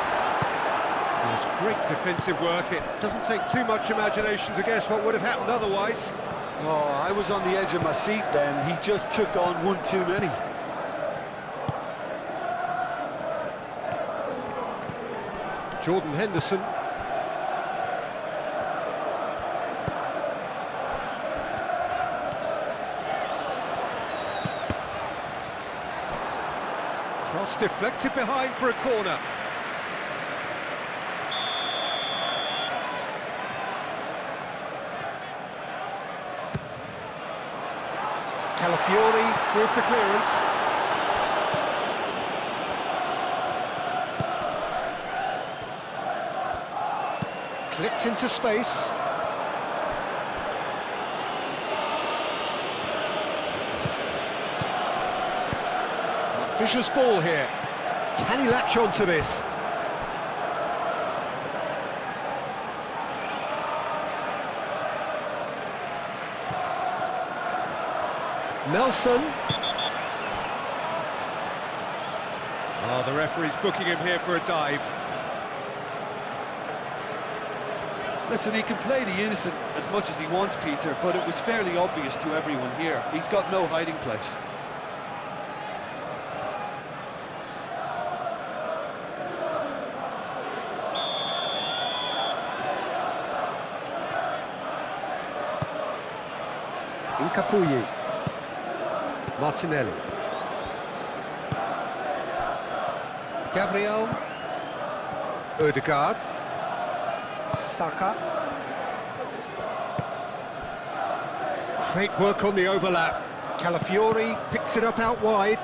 There's great defensive work. It doesn't take too much imagination to guess what would have happened otherwise. Oh, I was on the edge of my seat then. He just took on one too many. Jordan Henderson. Cross deflected behind for a corner. Calafiori with the clearance. Clipped into space. Vicious ball here. Can he latch on to this? Nelson. Oh, the referee's booking him here for a dive. Listen, he can play the innocent as much as he wants, Peter, but it was fairly obvious to everyone here. He's got no hiding place. Incapie. Martinelli. Gabriel. Odegaard. Saka. Great work on the overlap. Calafiori picks it up out wide.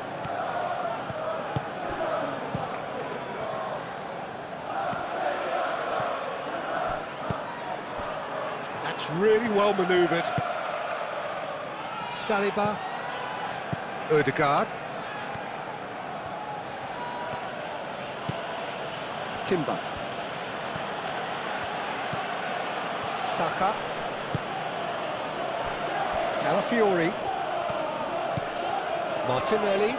That's really well manoeuvred. Saliba. Odegaard. Timber. Saka. Calafiori. Martinelli.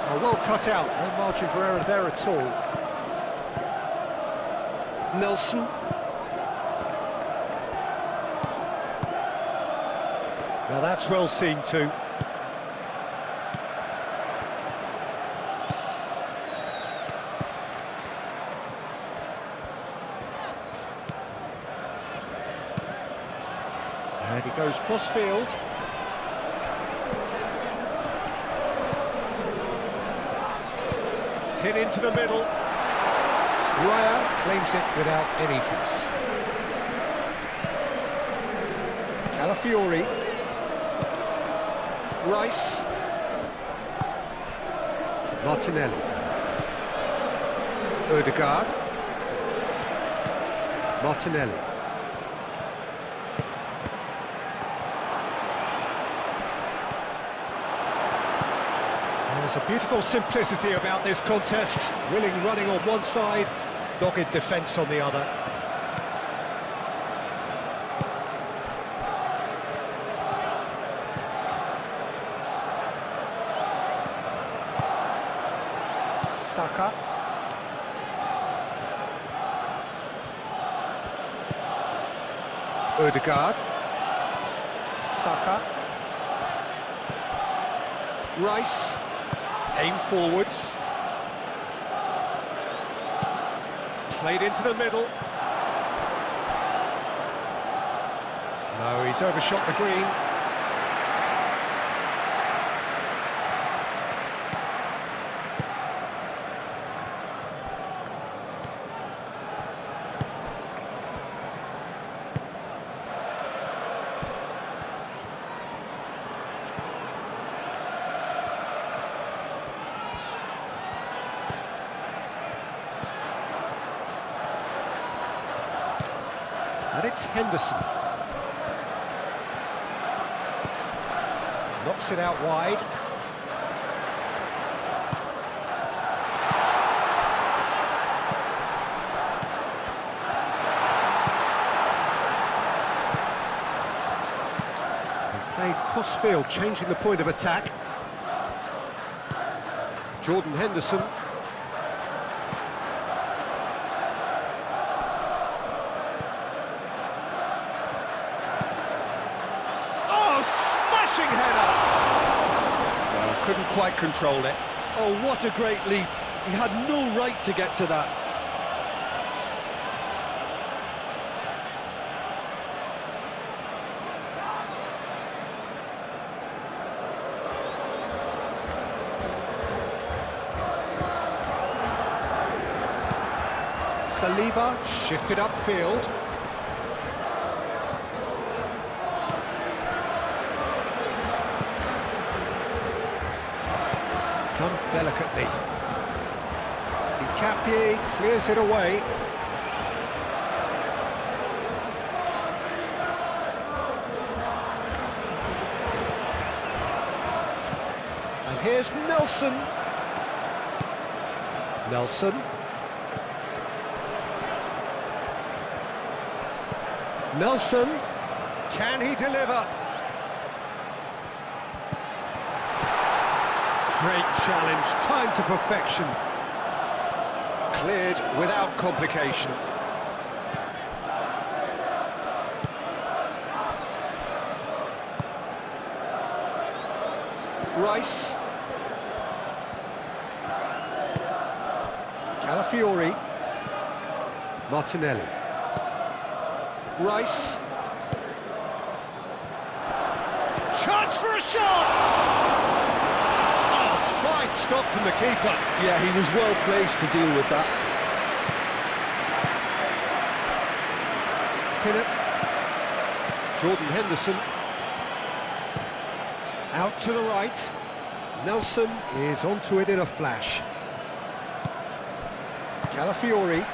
Oh, well cut out, no margin for error there at all. Nelson. Now that's well seen too. And he goes cross-field. Hit into the middle. Raya claims it without any fuss. Calafiori. Rice. Martinelli. Odegaard. Martinelli. There's a beautiful simplicity about this contest. Willing running on one side, dogged defence on the other. Saka. Odegaard. Saka. Rice. Aim forwards. Played into the middle. No, he's overshot the green. And it's Henderson. Knocks it out wide. Played cross-field, changing the point of attack. Jordan Henderson. Oh, smashing header! Well, couldn't quite control it. Oh, what a great leap. He had no right to get to that. Saliba shifted upfield. Done delicately. Nkapie clears it away. And here's Nelson. Nelson. Nelson, can he deliver? Great challenge, time to perfection. Cleared without complication. Rice. Calafiori. Martinelli. Rice. Chance for a shot! Oh, fine stop from the keeper. Yeah, he was well placed to deal with that. Tinnett. Jordan Henderson. Out to the right. Nelson is onto it in a flash. Calafiori.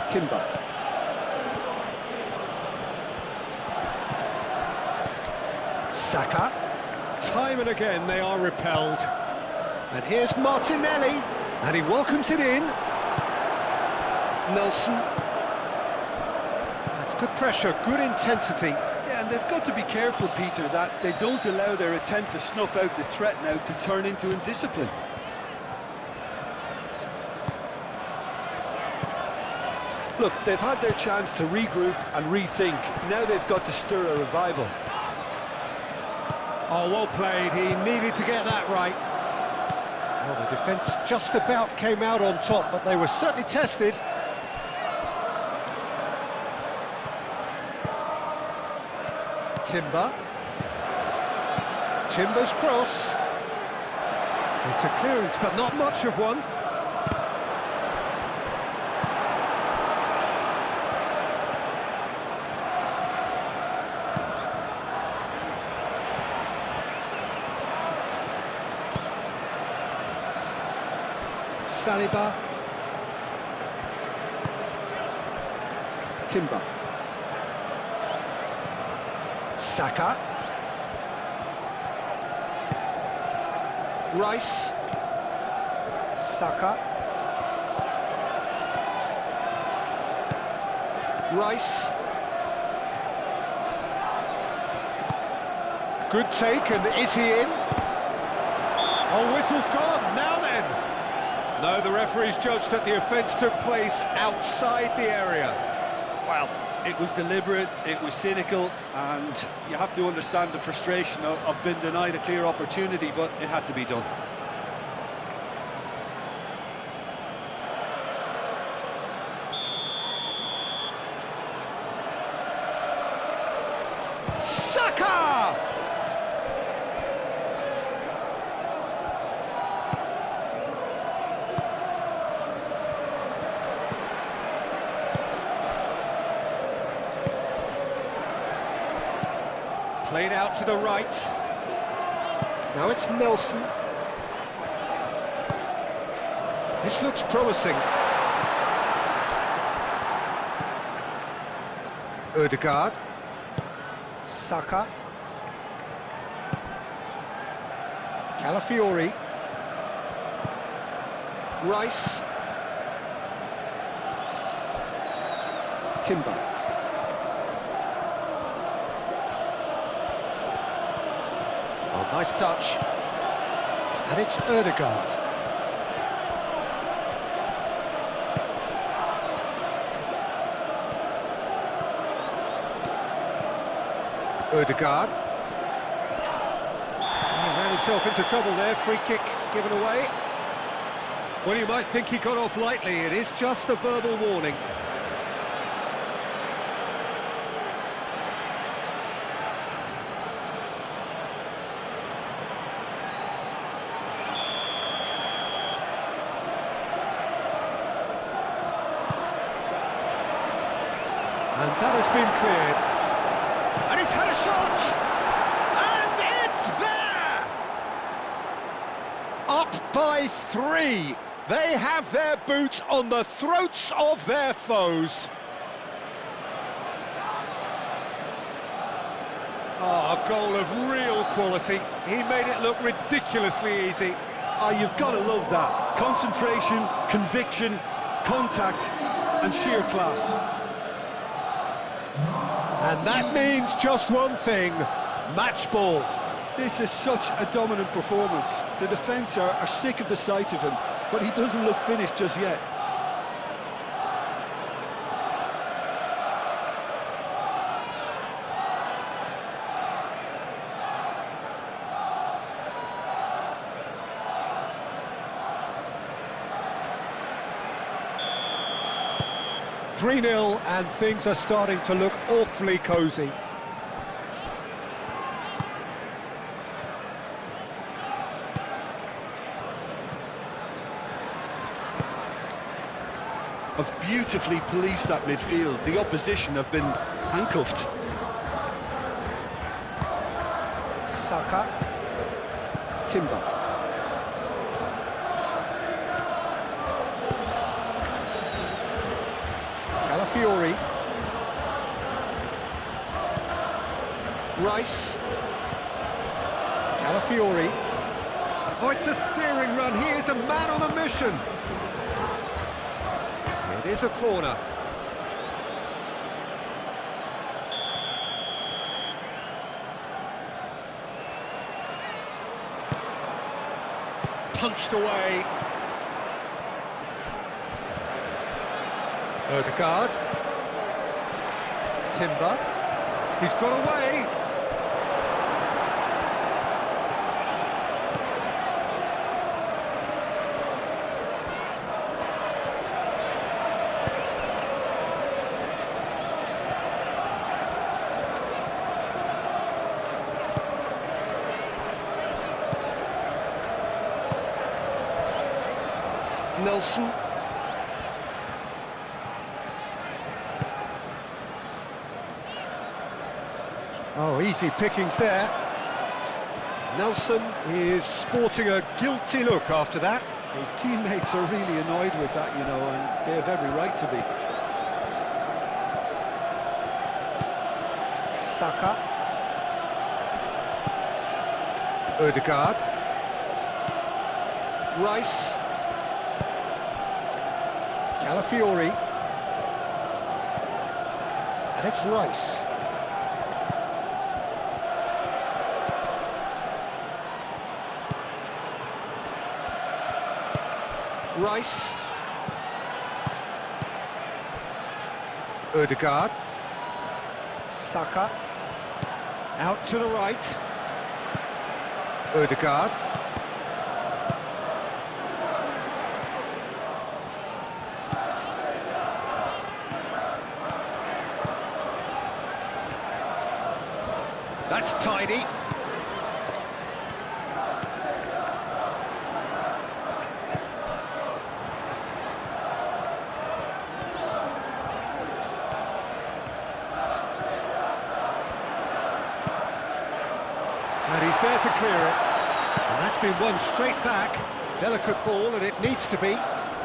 Timber. Saka. Time and again they are repelled. And here's Martinelli. And he welcomes it in. Nelson. That's good pressure, good intensity. Yeah, and they've got to be careful, Peter, that they don't allow their attempt to snuff out the threat now to turn into indiscipline. Look, they've had their chance to regroup and rethink. Now they've got to stir a revival. Oh, well played. He needed to get that right. Well, the defence just about came out on top, but they were certainly tested. Timber. Timber's cross. It's a clearance, but not much of one. Saliba. Timber. Saka. Rice. Saka. Rice. Good take, and is he in? Oh, whistle's gone, now then. No, the referee's judged that the offence took place outside the area. Well, it was deliberate, it was cynical, and you have to understand the frustration of being denied a clear opportunity, but it had to be done. Saka! Played out to the right. Now it's Nelson. This looks promising. Ødegaard. Saka. Calafiori. Rice. Timber. Oh, nice touch. And it's Ødegaard. Ødegaard. He ran himself into trouble there, free kick given away. Well, you might think he got off lightly, it is just a verbal warning. And that has been cleared. And he's had a shot! And it's there! Up by 3. They have their boots on the throats of their foes. Oh, a goal of real quality. He made it look ridiculously easy. Oh, you've got to love that. Concentration, conviction, contact, and sheer class. And that means just one thing, match ball. This is such a dominant performance. The defence are sick of the sight of him, but he doesn't look finished just yet. (3-0) and things are starting to look awfully cosy. Have beautifully policed that midfield. The opposition have been handcuffed. Saka. Timber. Calafiori. Rice. Calafiori. Oh, it's a searing run. He is a man on a mission. It is a corner. Punched away. Ødegaard. Timber. He's got away. Nelson. Oh, easy pickings there. Nelson is sporting a guilty look after that. His teammates are really annoyed with that, you know, and they have every right to be. Saka. Ødegaard. Rice. Calafiori. And it's Rice. Rice. Ødegaard. Saka. Out to the right. Ødegaard. That's tidy. And he's there to clear it. And that's been won straight back. Delicate ball, and it needs to be.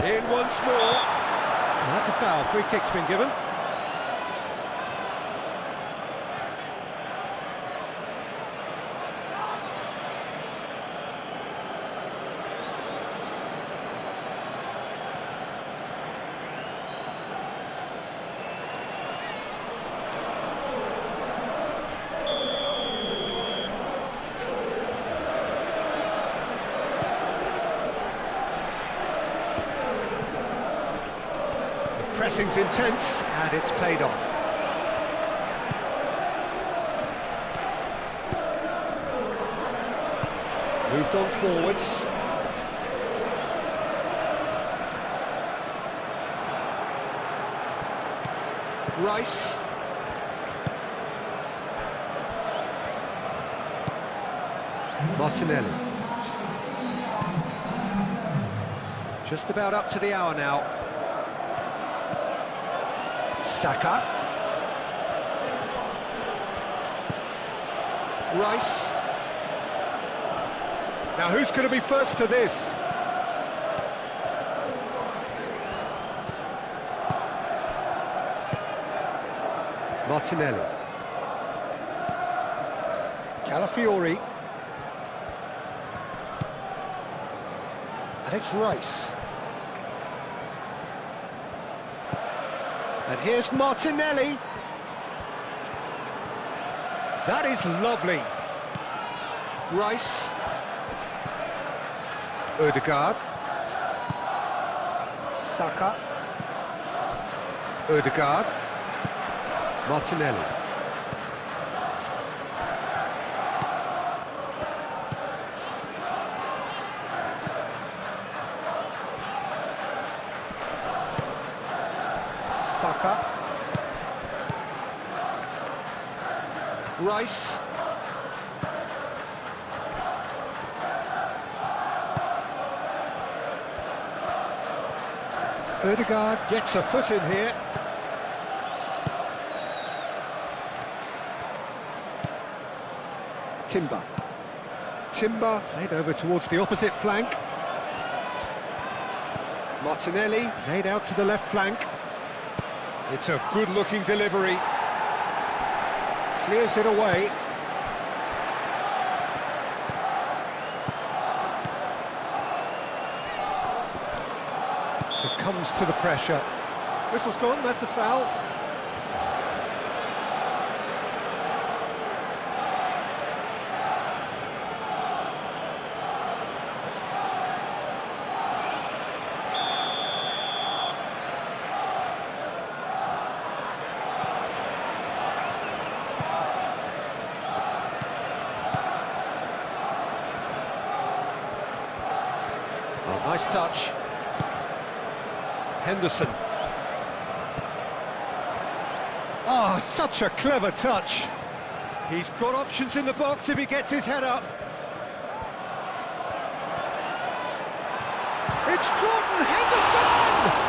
In once more. And that's a foul. Free kick's been given. Pressing's intense, and it's paid off. Moved on forwards. Rice. Martinelli. Just about up to the hour now. Saka. Rice. Now who's going to be first to this? Martinelli. Calafiori. And it's Rice. And here's Martinelli. That is lovely. Rice. Ødegaard. Saka. Ødegaard. Martinelli. Saka. Rice. Ødegaard gets a foot in here. Timber played over towards the opposite flank. Martinelli played out to the left flank. It's a good-looking delivery. Clears it away. Succumbs to the pressure. Whistle's gone, that's a foul. Oh, nice touch. Henderson. Oh, such a clever touch. He's got options in the box if he gets his head up. It's Jordan Henderson!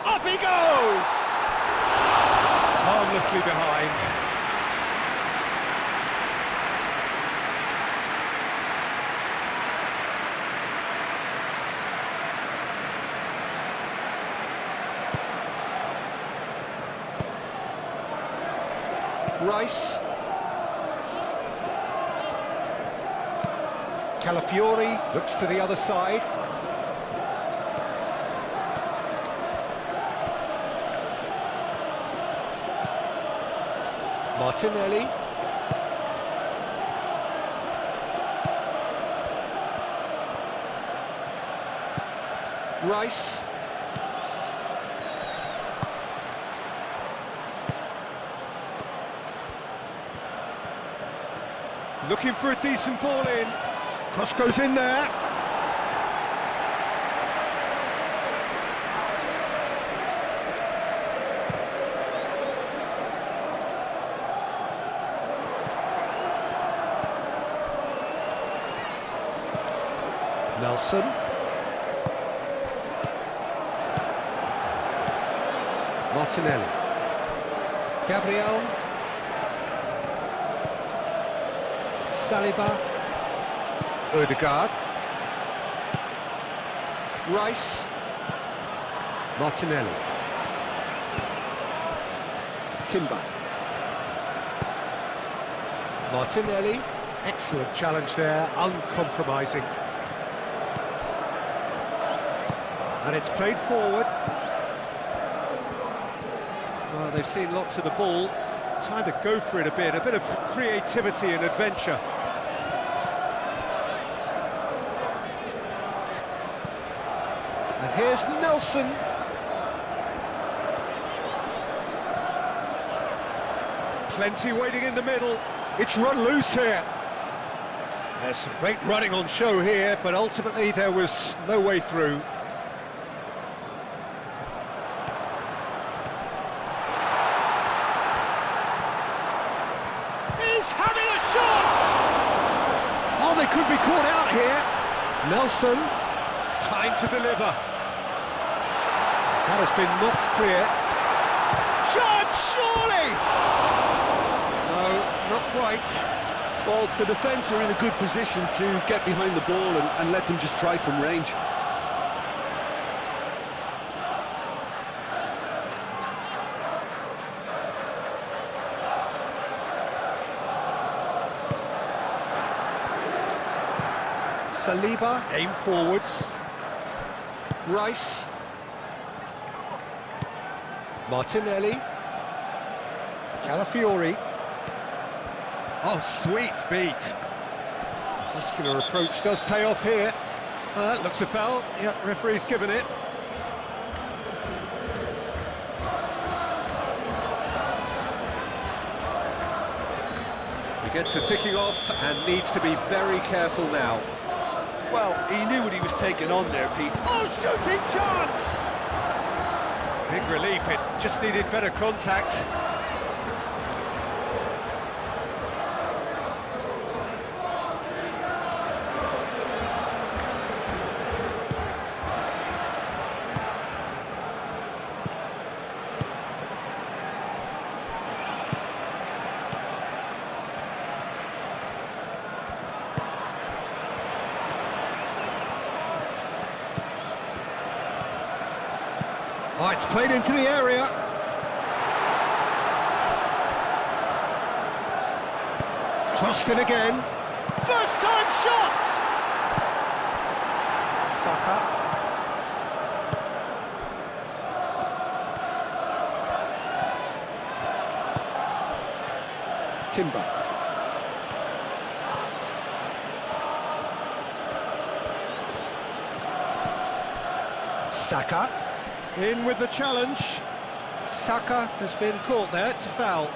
Up he goes! Harmlessly behind. Rice. Calafiori looks to the other side. Martinelli. Rice. Looking for a decent ball in. Cross goes in there. Nelson. Martinelli. Gabriel. Saliba. Odegaard. Rice. Martinelli. Timber. Martinelli. Excellent challenge there, uncompromising. And it's played forward. Well, they've seen lots of the ball. Time to go for it a bit of creativity and adventure. And here's Nelson. Plenty waiting in the middle. It's run loose here. There's some great running on show here, but ultimately there was no way through. He's having a shot! Oh, they could be caught out here. Nelson, time to deliver. That has been knocked clear. Chance, surely! No, not quite. Well, the defence are in a good position to get behind the ball and let them just try from range. Saliba, aim forwards. Rice. Martinelli. Calafiori. Oh, sweet feet. Muscular approach does pay off here. That looks a foul. Yep, referee's given it. He gets a ticking off and needs to be very careful now. Well, he knew what he was taking on there, Pete. Oh, shooting chance! Big relief, it just needed better contact. Oh, it's played into the area. Crossed in again. First time shot! Saka. Timber. Saka. In with the challenge. Saka has been caught there, it's a foul.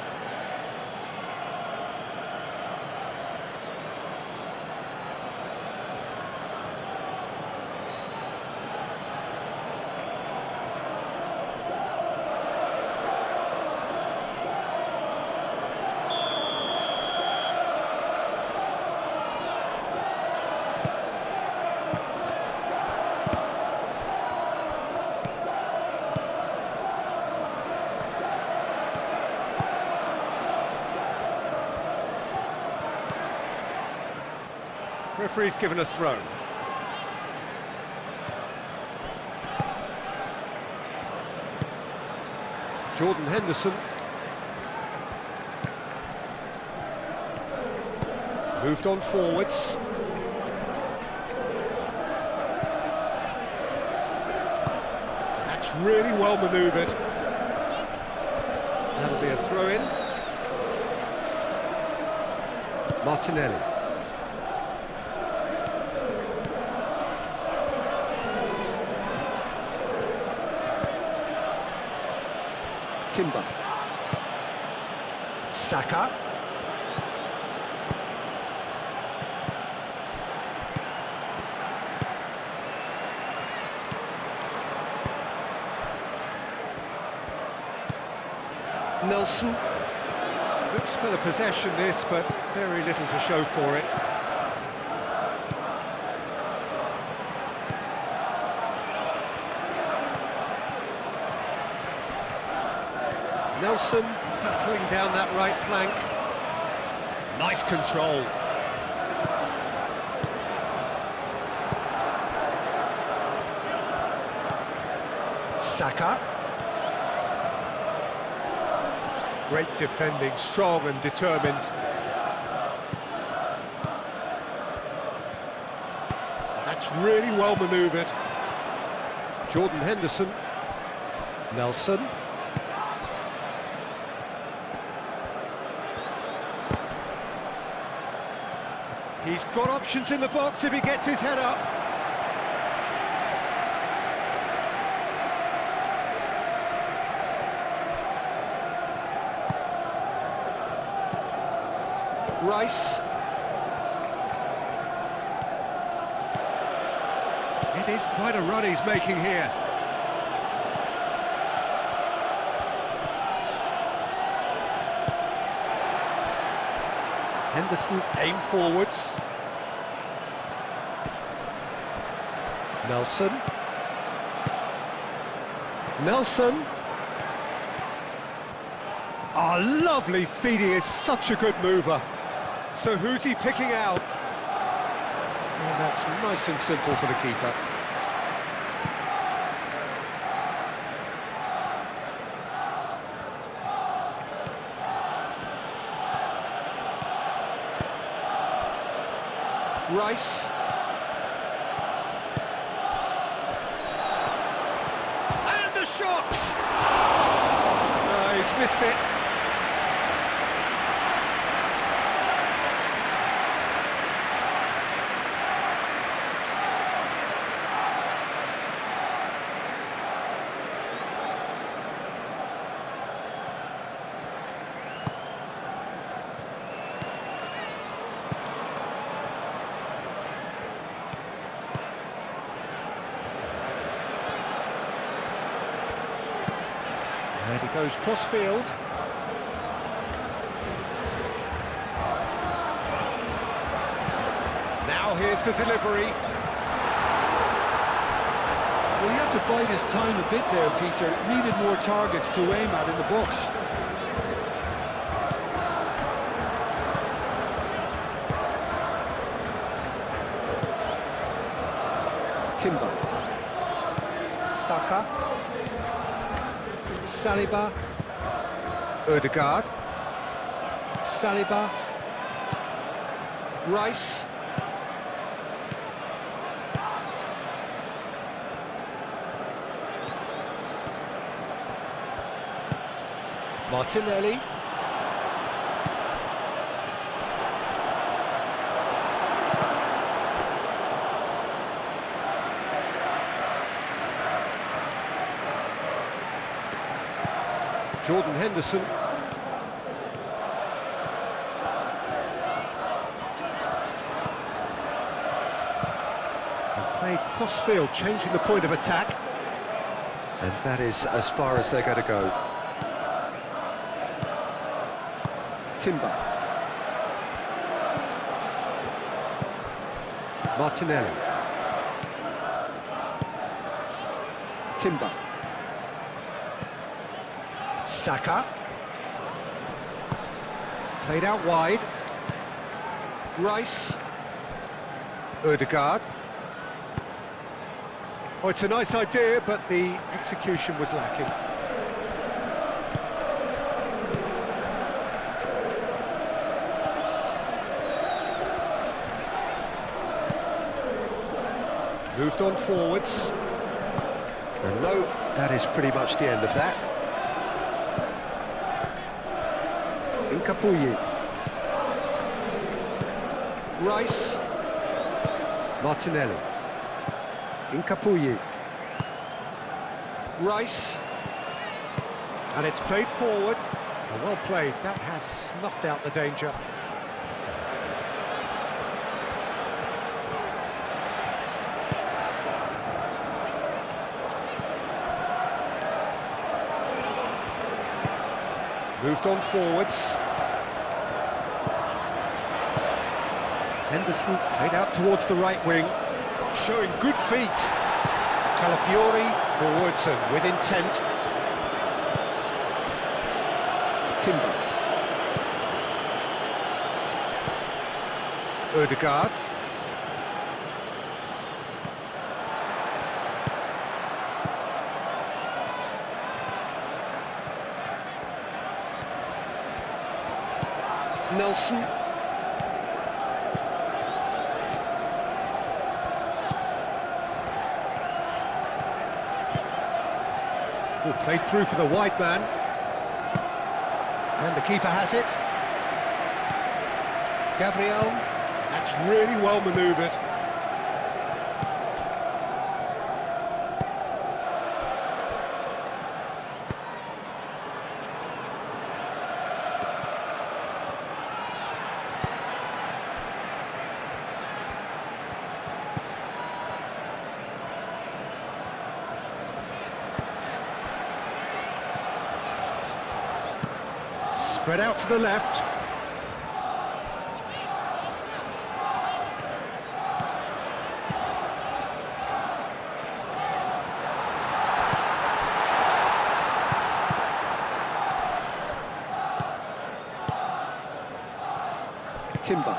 Referee's given a throw. Jordan Henderson. Moved on forwards. That's really well manoeuvred. That'll be a throw-in. Martinelli. Timber. Saka. Nelson. Good spell of possession this, but very little to show for it. Nelson hurtling down that right flank. Nice control. Saka. Great defending, strong and determined. That's really well manoeuvred. Jordan Henderson. Nelson. He's got options in the box if he gets his head up. Rice. It is quite a run he's making here. Henderson aimed forwards. Nelson. Nelson. Oh, lovely feed, he is such a good mover. So who's he picking out? And that's nice and simple for the keeper. Rice. And the shot! Oh, he's missed it. And he goes cross-field. Now here's the delivery. Well, he had to bide his time a bit there, Peter. Needed more targets to aim at in the box. Timber. Saka. Saliba. Ødegaard. Saliba. Rice. Martinelli. Jordan Henderson. And played cross-field, changing the point of attack. And that is as far as they're going to go. Timber. Martinelli. Timber. Saka. Played out wide. Rice. Ødegaard. Oh, it's a nice idea, but the execution was lacking. Moved on forwards. And no, that is pretty much the end of that. Incapuyi. Rice. Martinelli. Incapuyi. Rice. And it's played forward. Well played, that has snuffed out the danger. Moved on forwards. Henderson played out towards the right wing, showing good feet. Calafiori forwards and with intent. Timber. Ødegaard. Nelson. Played through for the wide man. And the keeper has it. Gabriel. That's really well manoeuvred. Spread out to the left. Timber.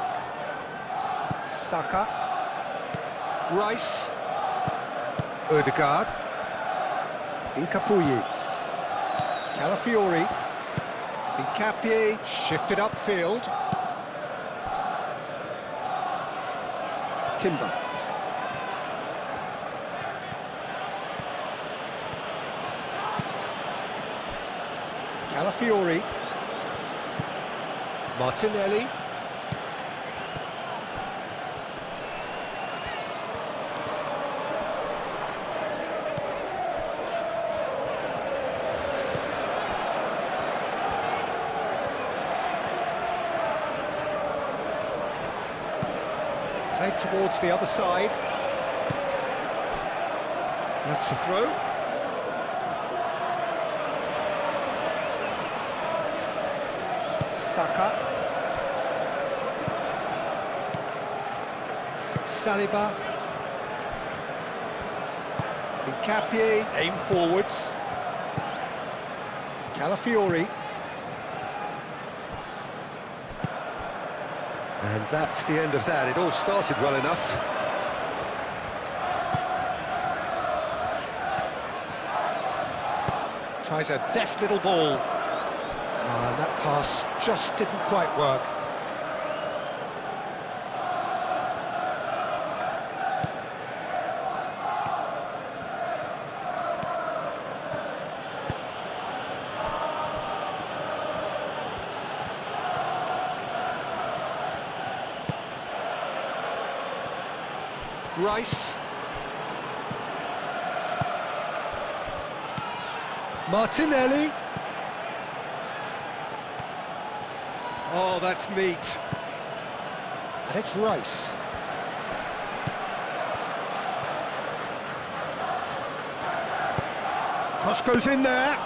Saka. Rice. Ødegaard. Incapuyi. Calafiori. Incapie shifted upfield. Timber. Calafiori. Martinelli. Played towards the other side. That's the throw. Saka. Saliba. Incapie, aim forwards. Calafiori. And that's the end of that. It all started well enough. Tries a deft little ball. And that pass just didn't quite work. Rice. Martinelli. Oh, that's neat. And it's Rice. Cross goes in there.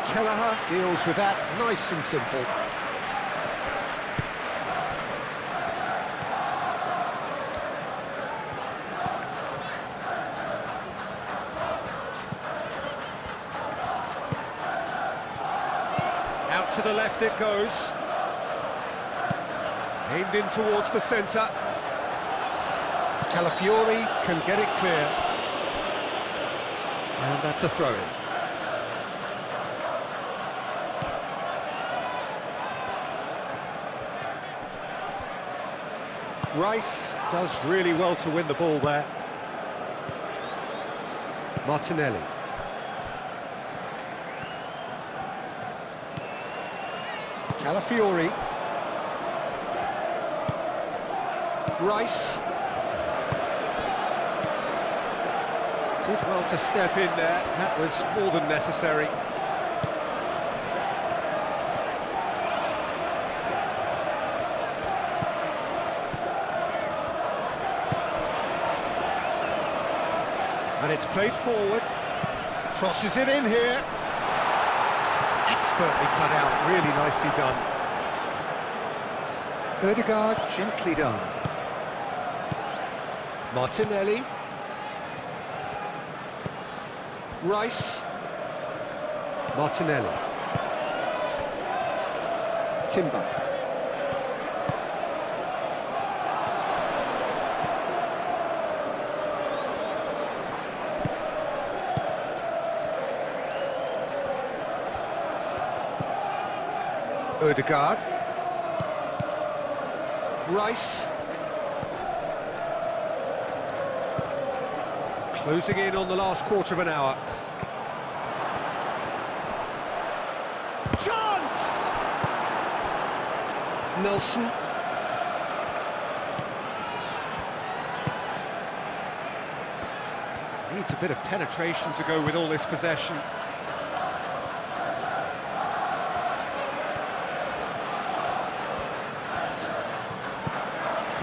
Kelleher deals with that nice and simple. Out to the left it goes. Aimed in towards the centre. Calafiori can get it clear. And that's a throw-in. Rice does really well to win the ball there. Martinelli. Calafiori. Rice. Did well to step in there. That was more than necessary. And it's played forward. Crosses it in here. Expertly cut out, really nicely done. Ødegaard, gently done. Martinelli. Rice. Martinelli. Timber. Odegaard. Rice. Closing in on the last quarter of an hour. Chance! Nelson. Needs a bit of penetration to go with all this possession.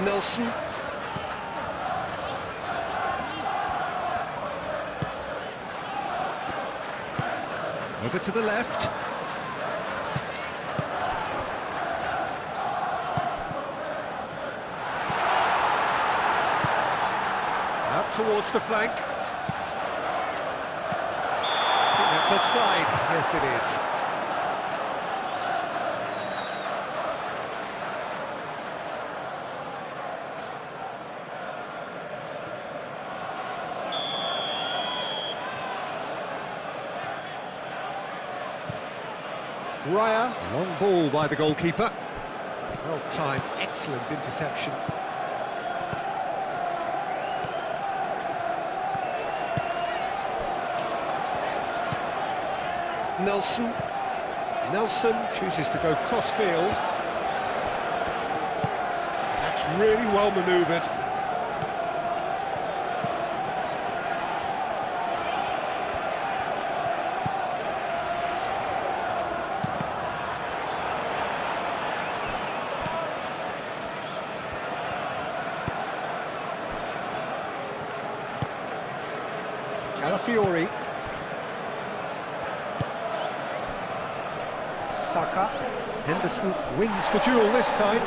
Nelson. Over to the left. Out towards the flank. I think that's offside. Yes, it is. Raya, long ball by the goalkeeper. Well timed, excellent interception. Nelson. Nelson chooses to go cross-field. That's really well manoeuvred. Calafiori. Saka. Henderson wins the duel this time.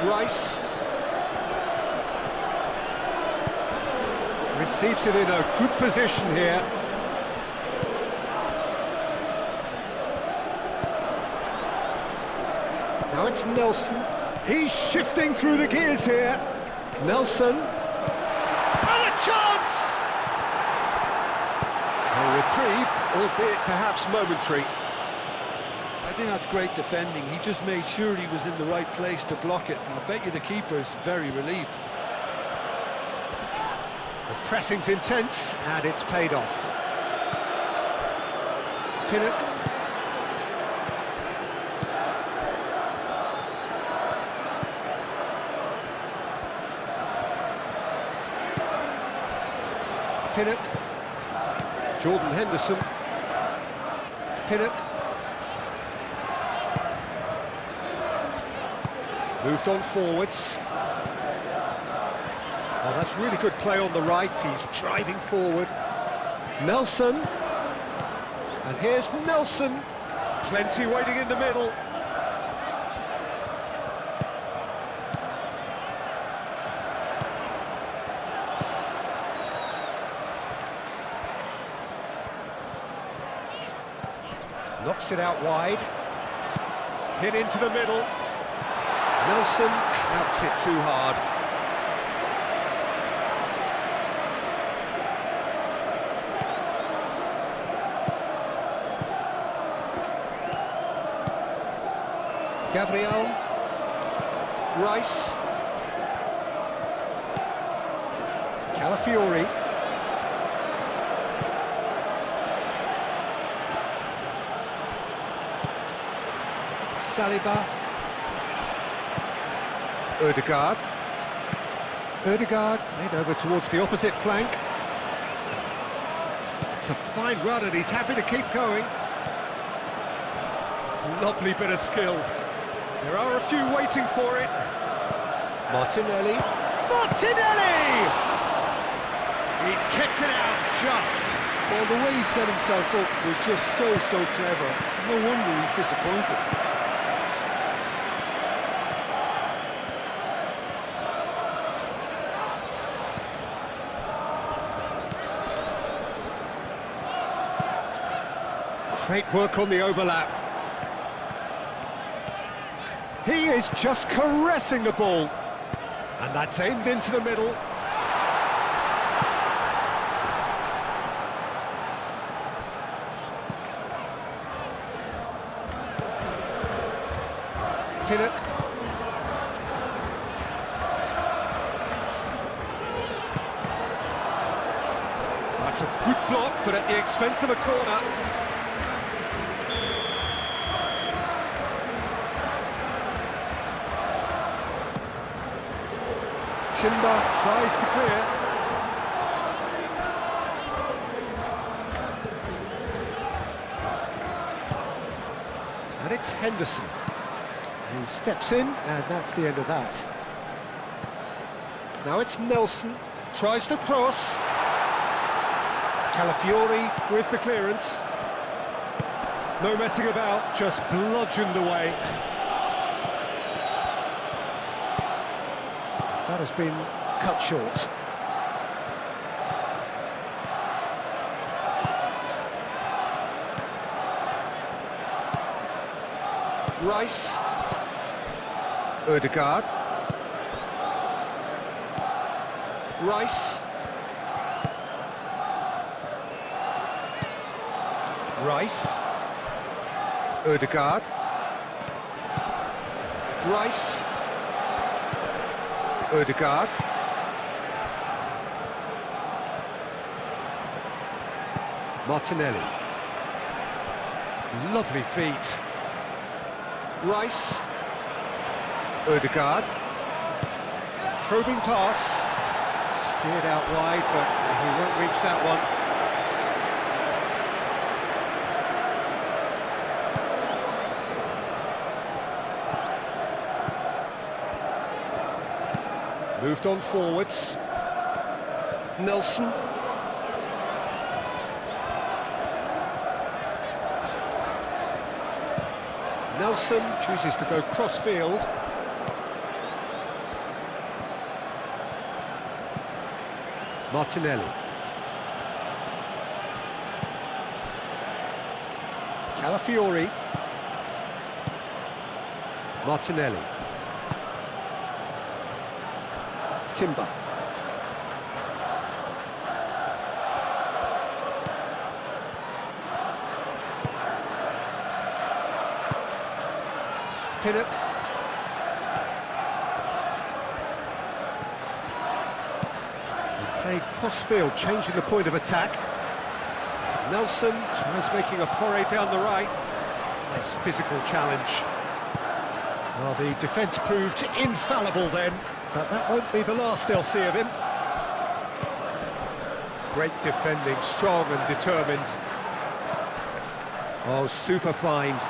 Rice. Receives it in a good position here. Now it's Nelson. He's shifting through the gears here. Nelson. And a chance! A reprieve, albeit perhaps momentary. I think that's great defending. He just made sure he was in the right place to block it, and I bet you the keeper's very relieved. The pressing's intense, and it's paid off. Pinnock. Pinnock. Jordan Henderson. Pinnock. Moved on forwards. Oh, that's really good play on the right. He's driving forward. Nelson. And here's Nelson. Plenty waiting in the middle. Knocks it out wide. Hit into the middle. Nelson outs it too hard. Gabriel. Rice. Calafiori. Saliba. Odegaard. Odegaard played over towards the opposite flank. It's a fine run and he's happy to keep going. Lovely bit of skill. There are a few waiting for it. Martinelli. Martinelli! He's kicked it out just. Well, the way he set himself up was just so clever. No wonder he's disappointed. Great work on the overlap. He is just caressing the ball. And that's aimed into the middle. Pinnock. That's a good block, but at the expense of a corner. Timber tries to clear. And it's Henderson. He steps in, and that's the end of that. Now it's Nelson, tries to cross. Calafiori with the clearance. No messing about, just bludgeoned away. That has been cut short. Rice. Ødegaard. Rice. Rice. Ødegaard. Rice. Ødegaard. Martinelli. Lovely feet. Rice. Ødegaard. Probing pass. Steered out wide, but he won't reach that one. Moved on forwards. Nelson. Nelson chooses to go cross-field. Martinelli. Calafiori. Martinelli. Timber. Pinnock. He played cross-field, changing the point of attack. Nelson tries making a foray down the right. Nice physical challenge. Well, the defence proved infallible then, but that won't be the last they'll see of him. Great defending, strong and determined. Oh, super find.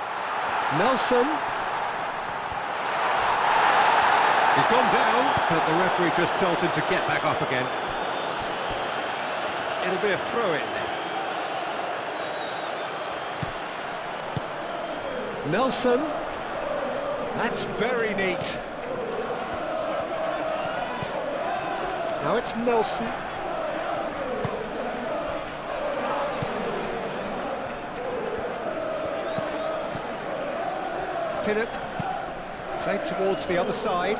Nelson. He's gone down, but the referee just tells him to get back up again. It'll be a throw-in. Nelson. That's very neat. Now it's Nelson. Pinnock. Played towards the other side.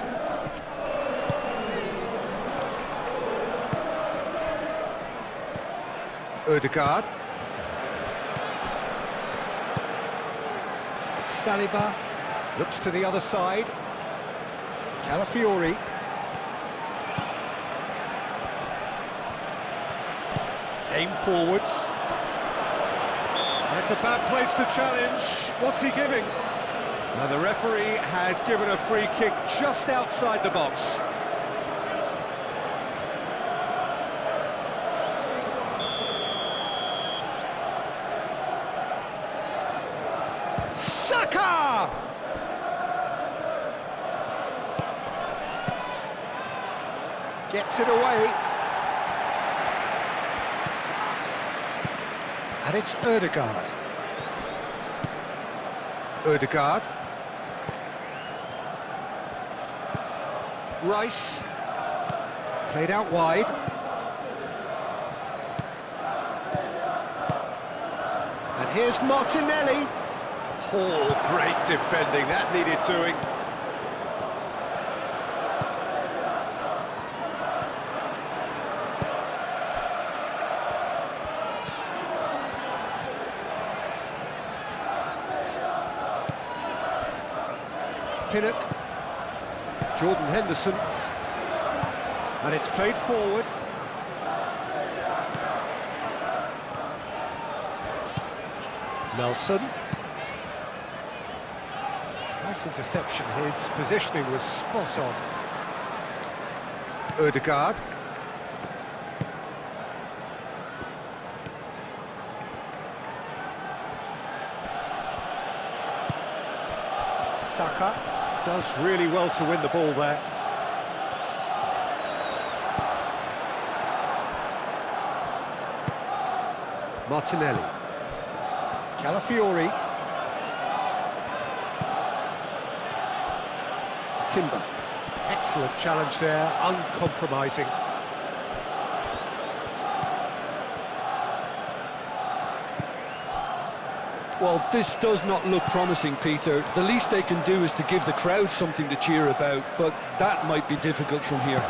Ødegaard. Saliba looks to the other side. Calafiori. Aim forwards. That's a bad place to challenge. What's he giving? Now the referee has given a free kick just outside the box. Saka! Gets it away. And it's Ødegaard. Ødegaard. Rice. Played out wide. And here's Martinelli. Oh, great defending, that needed doing. Pinnock. Jordan Henderson. And it's played forward. Nelson. Nice interception. His positioning was spot on. Ødegaard. Saka does really well to win the ball there. Martinelli. Calafiori. Timber. Excellent challenge there, uncompromising. Well, this does not look promising, Peter. The least they can do is to give the crowd something to cheer about, but that might be difficult from here.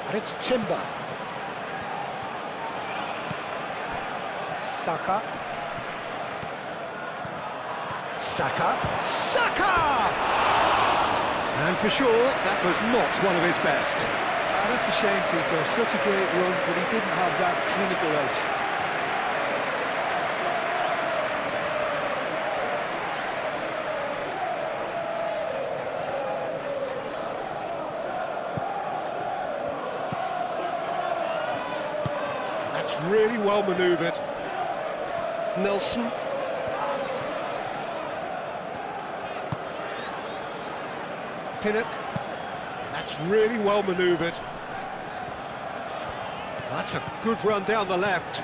And it's Timber. Saka. Saka! And for sure, that was not one of his best. That's a shame, Peter. Such a great run, but he didn't have that clinical edge. That's really well manoeuvred. Nelson. Pinnock. That's really well manoeuvred. That's a good run down the left.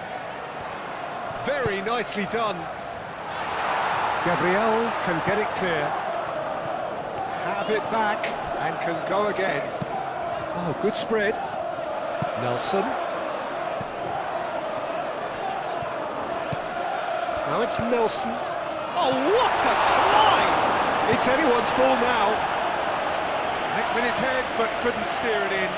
Very nicely done. Gabriel can get it clear. Have it back and can go again. Oh, good spread. Nelson. Now it's Nelson. Oh, what a climb! It's anyone's ball now. Hit with his head, but couldn't steer it in.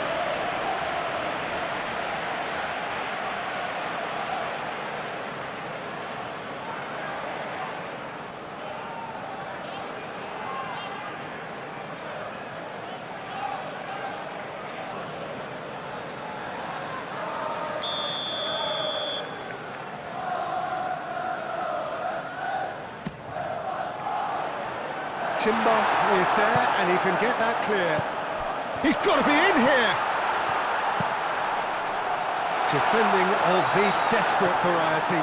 Timber is there, and he can get that clear. He's got to be in here! Defending of the desperate variety.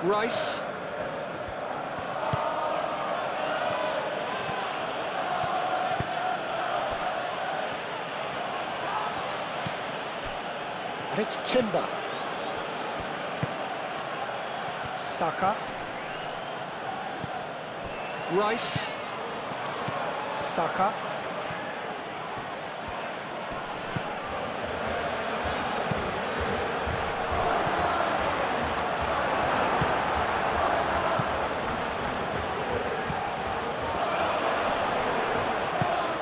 Rice. And it's Timber. Saka. Rice. Saka.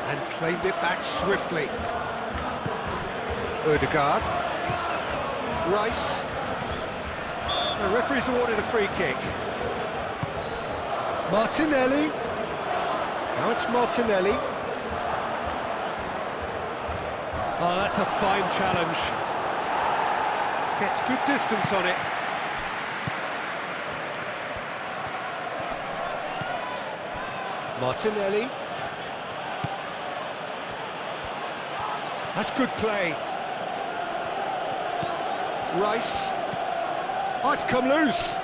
And claimed it back swiftly. Ødegaard. Rice. The referee's awarded a free kick. Martinelli. Now it's Martinelli. Oh, that's a fine challenge. Gets good distance on it. Martinelli. That's good play. Rice. Oh, it's come loose.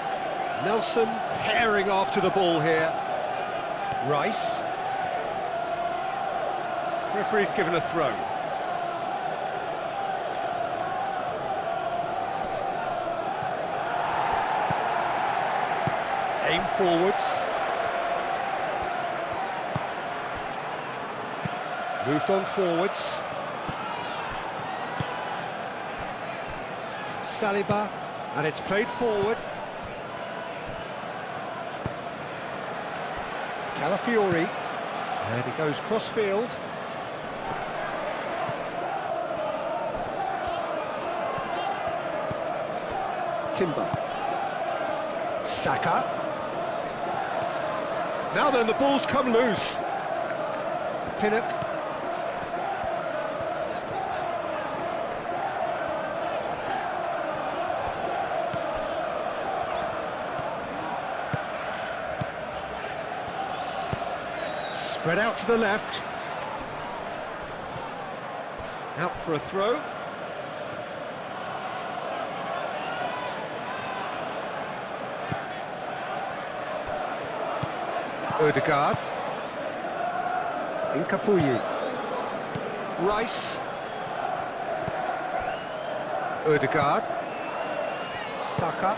Nelson herring after the ball here. Rice. Referee's given a throw. Aim forwards. Moved on forwards. Saliba, and it's played forward. Calafiori, and he goes cross-field. Timber. Saka. Now then, the ball's come loose. Pinnock. Spread out to the left. Out for a throw. Ødegaard. Incapuyi. Rice. Ødegaard. Saka.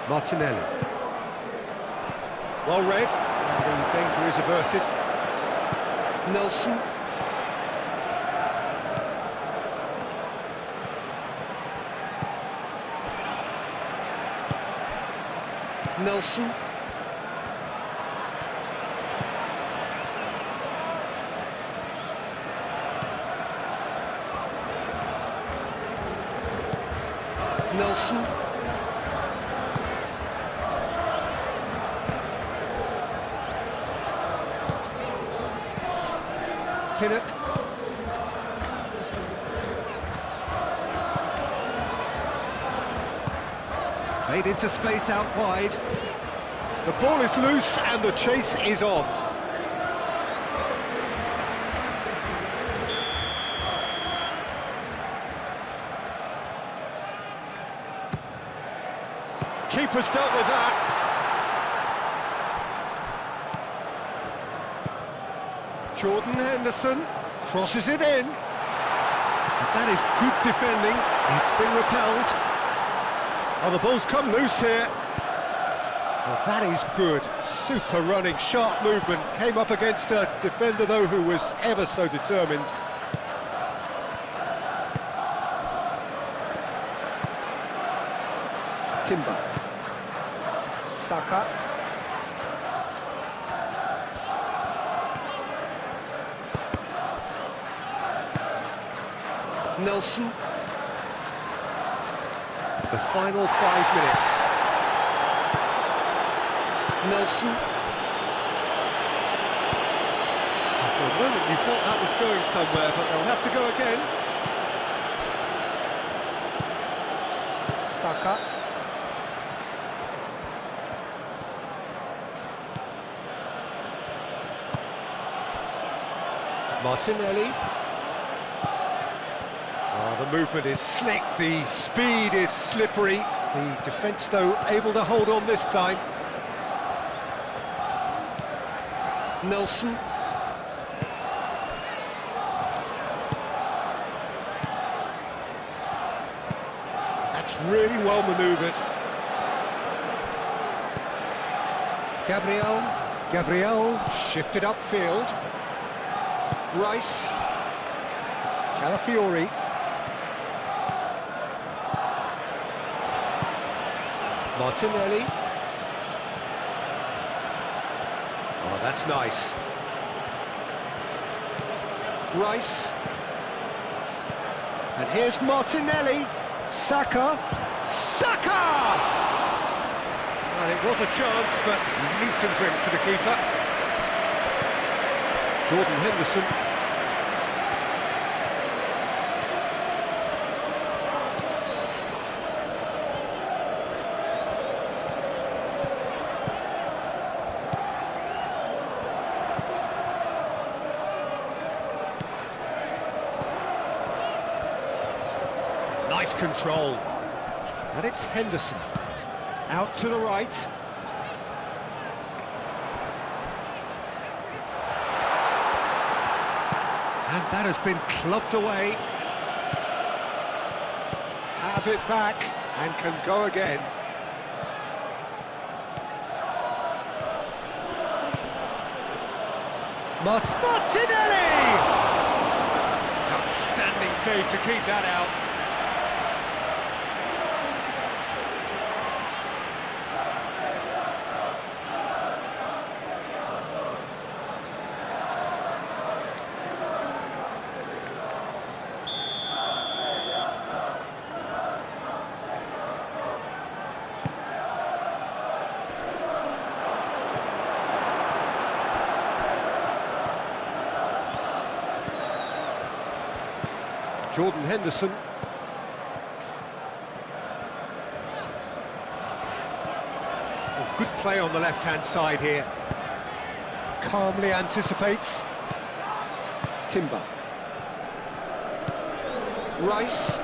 Martinelli. Well read, and the danger is averted. Nelson. Nelson. Nelson. Pinnock. Made into space out wide. The ball is loose and the chase is on. Keeper's dealt with that. Jordan Henderson crosses it in. But that is good defending. It's been repelled. Oh, the ball's come loose here. Well, that is good. Super running, sharp movement. Came up against a defender, though, who was ever so determined. Timber. Saka. Nelson. The final 5 minutes. Nelson. And for a moment you felt that was going somewhere, but they'll have to go again. Saka. Martinelli. Oh, the movement is slick, the speed is slippery. The defence, though, able to hold on this time. Nelson. That's really well manoeuvred. Gabriel shifted upfield. Rice. Calafiori. Martinelli. Oh, that's nice. Rice. And here's Martinelli. Saka. Saka! Well, it was a chance, but meat and drink for the keeper. Jordan Henderson. Nice control. And it's Henderson. Out to the right. And that has been clubbed away. Have it back and can go again. Martinelli! Outstanding save to keep that out. Jordan Henderson. Oh, good play on the left-hand side here. Calmly anticipates. Timber. Rice.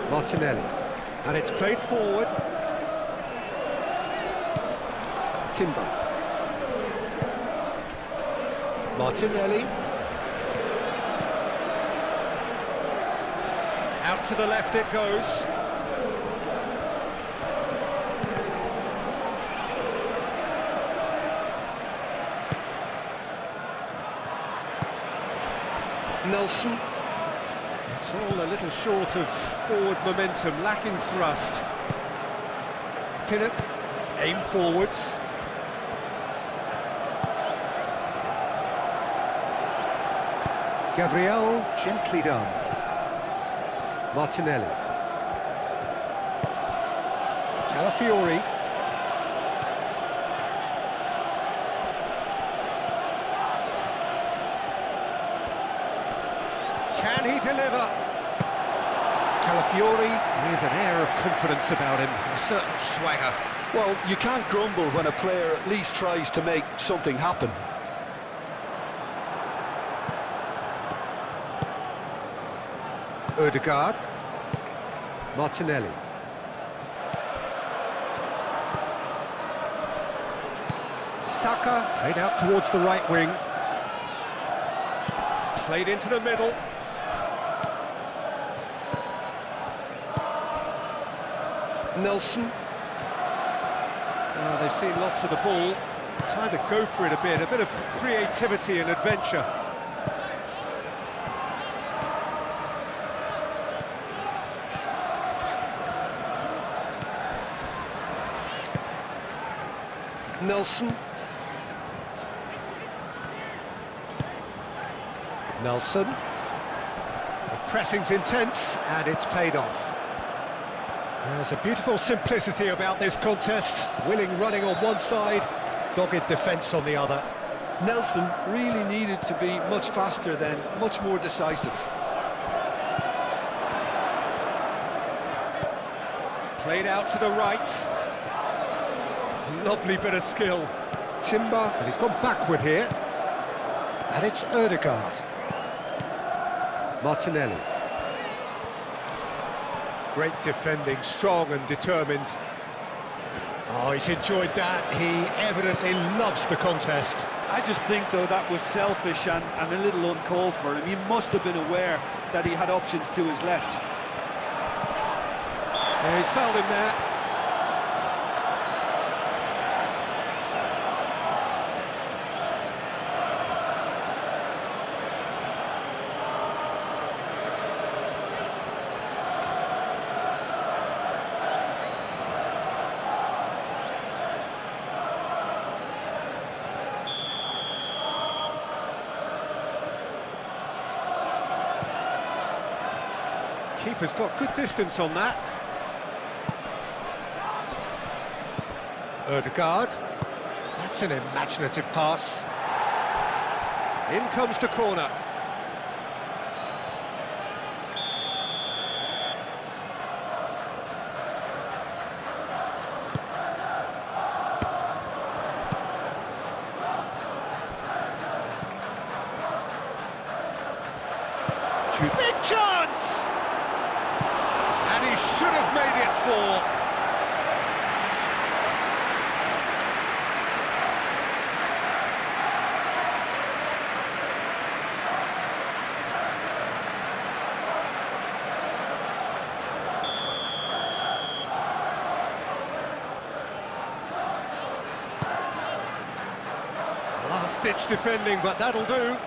Martinelli. And it's played forward. Timber. Martinelli. Out to the left it goes. Nelson. It's all a little short of forward momentum, lacking thrust. Pinnock, aim forwards. Gabriel, gently done. Martinelli. Calafiori. Can he deliver? Calafiori with an air of confidence about him, a certain swagger. Well, you can't grumble when a player at least tries to make something happen. Ødegaard. Martinelli. Saka played out towards the right wing. Played into the middle. Nelson. They've seen lots of the ball. Time to go for it a bit of creativity and adventure. Nelson. Nelson. The pressing's intense and it's paid off. There's a beautiful simplicity about this contest. Willing running on one side, dogged defence on the other. Nelson really needed to be much faster then, much more decisive. Played out to the right. Lovely bit of skill. Timber, and he's gone backward here. And it's Ødegaard. Martinelli. Great defending, strong and determined. Oh, he's enjoyed that. He evidently loves the contest. I just think, though, that was selfish and a little uncalled for him. He must have been aware that he had options to his left. Yeah, he's fouled him there. Keeper's got good distance on that. Ødegaard. That's an imaginative pass. In comes the corner. Big chance! And he should have made it 4. Last-ditch defending, but that'll do.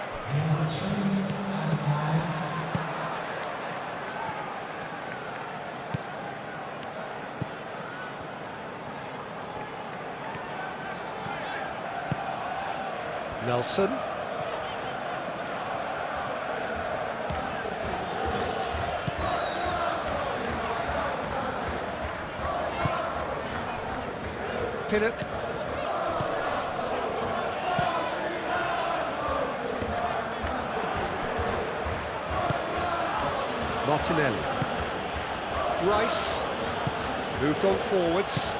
Nelson. Pinnock. Martinelli. Rice. Moved on forwards.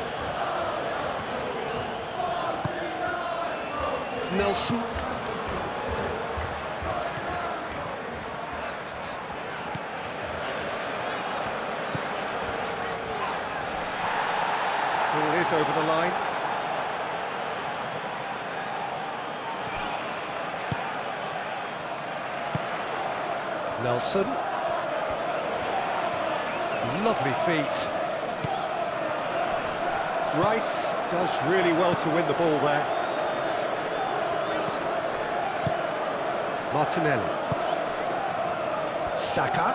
Nelson. Ball is over the line. Nelson. Lovely feet. Rice does really well to win the ball there. Martinelli. Saka.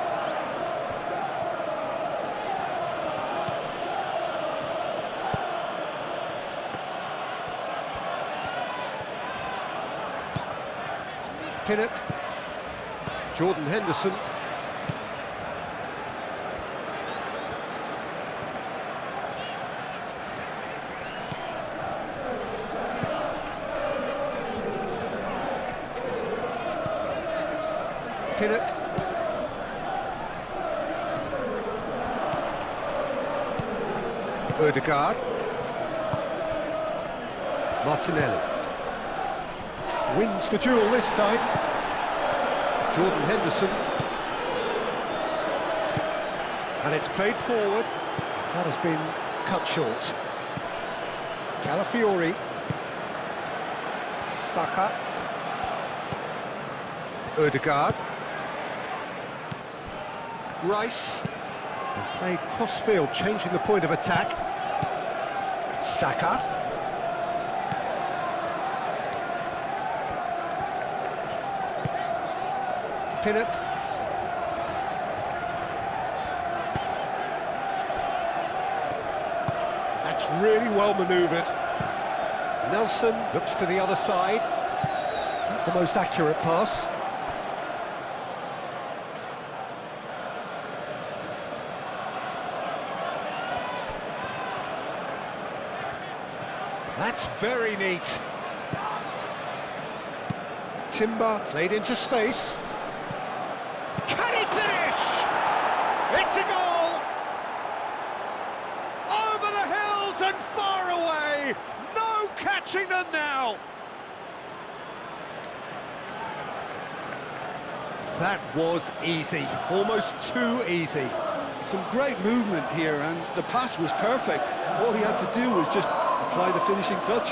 Pinnock. Jordan Henderson. Pinnock. Odegaard. Martinelli. Wins the duel this time. Jordan Henderson. And it's played forward. That has been cut short. Calafiori. Saka. Odegaard. Rice. And played cross-field, changing the point of attack. Saka. Pinnock. That's really well manoeuvred. Nelson looks to the other side. Not the most accurate pass. That's very neat. Timber played into space. Can he finish? It's a goal! Over the hills and far away! No catching them now! That was easy, almost too easy. Some great movement here, and the pass was perfect. All he had to do was just apply the finishing touch.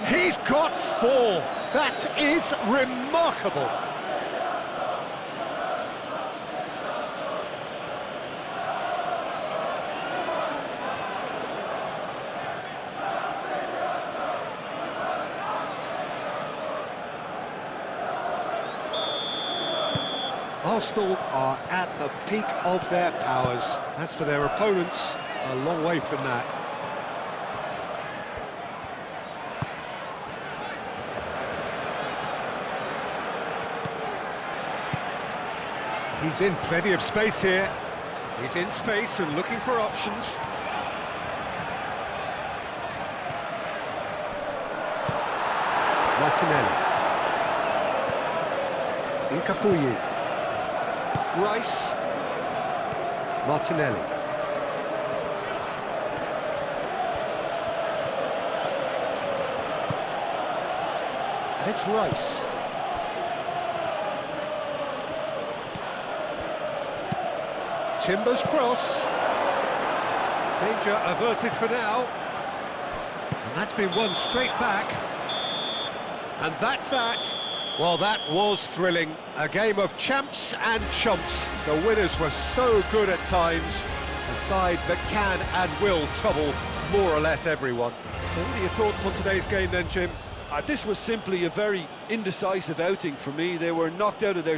He's got 4. That is remarkable. Arsenal are at the peak of their powers. As for their opponents, a long way from that. He's in plenty of space here. He's in space and looking for options. Martinelli. Incapuyi. Rice. Martinelli. And it's Rice. Timber's cross. Danger averted for now. And that's been won straight back. And that's that. Well, that was thrilling. A game of champs and chumps. The winners were so good at times. A side that can and will trouble more or less everyone. What are your thoughts on today's game then, Jim? This was simply a very indecisive outing for me. They were knocked out of their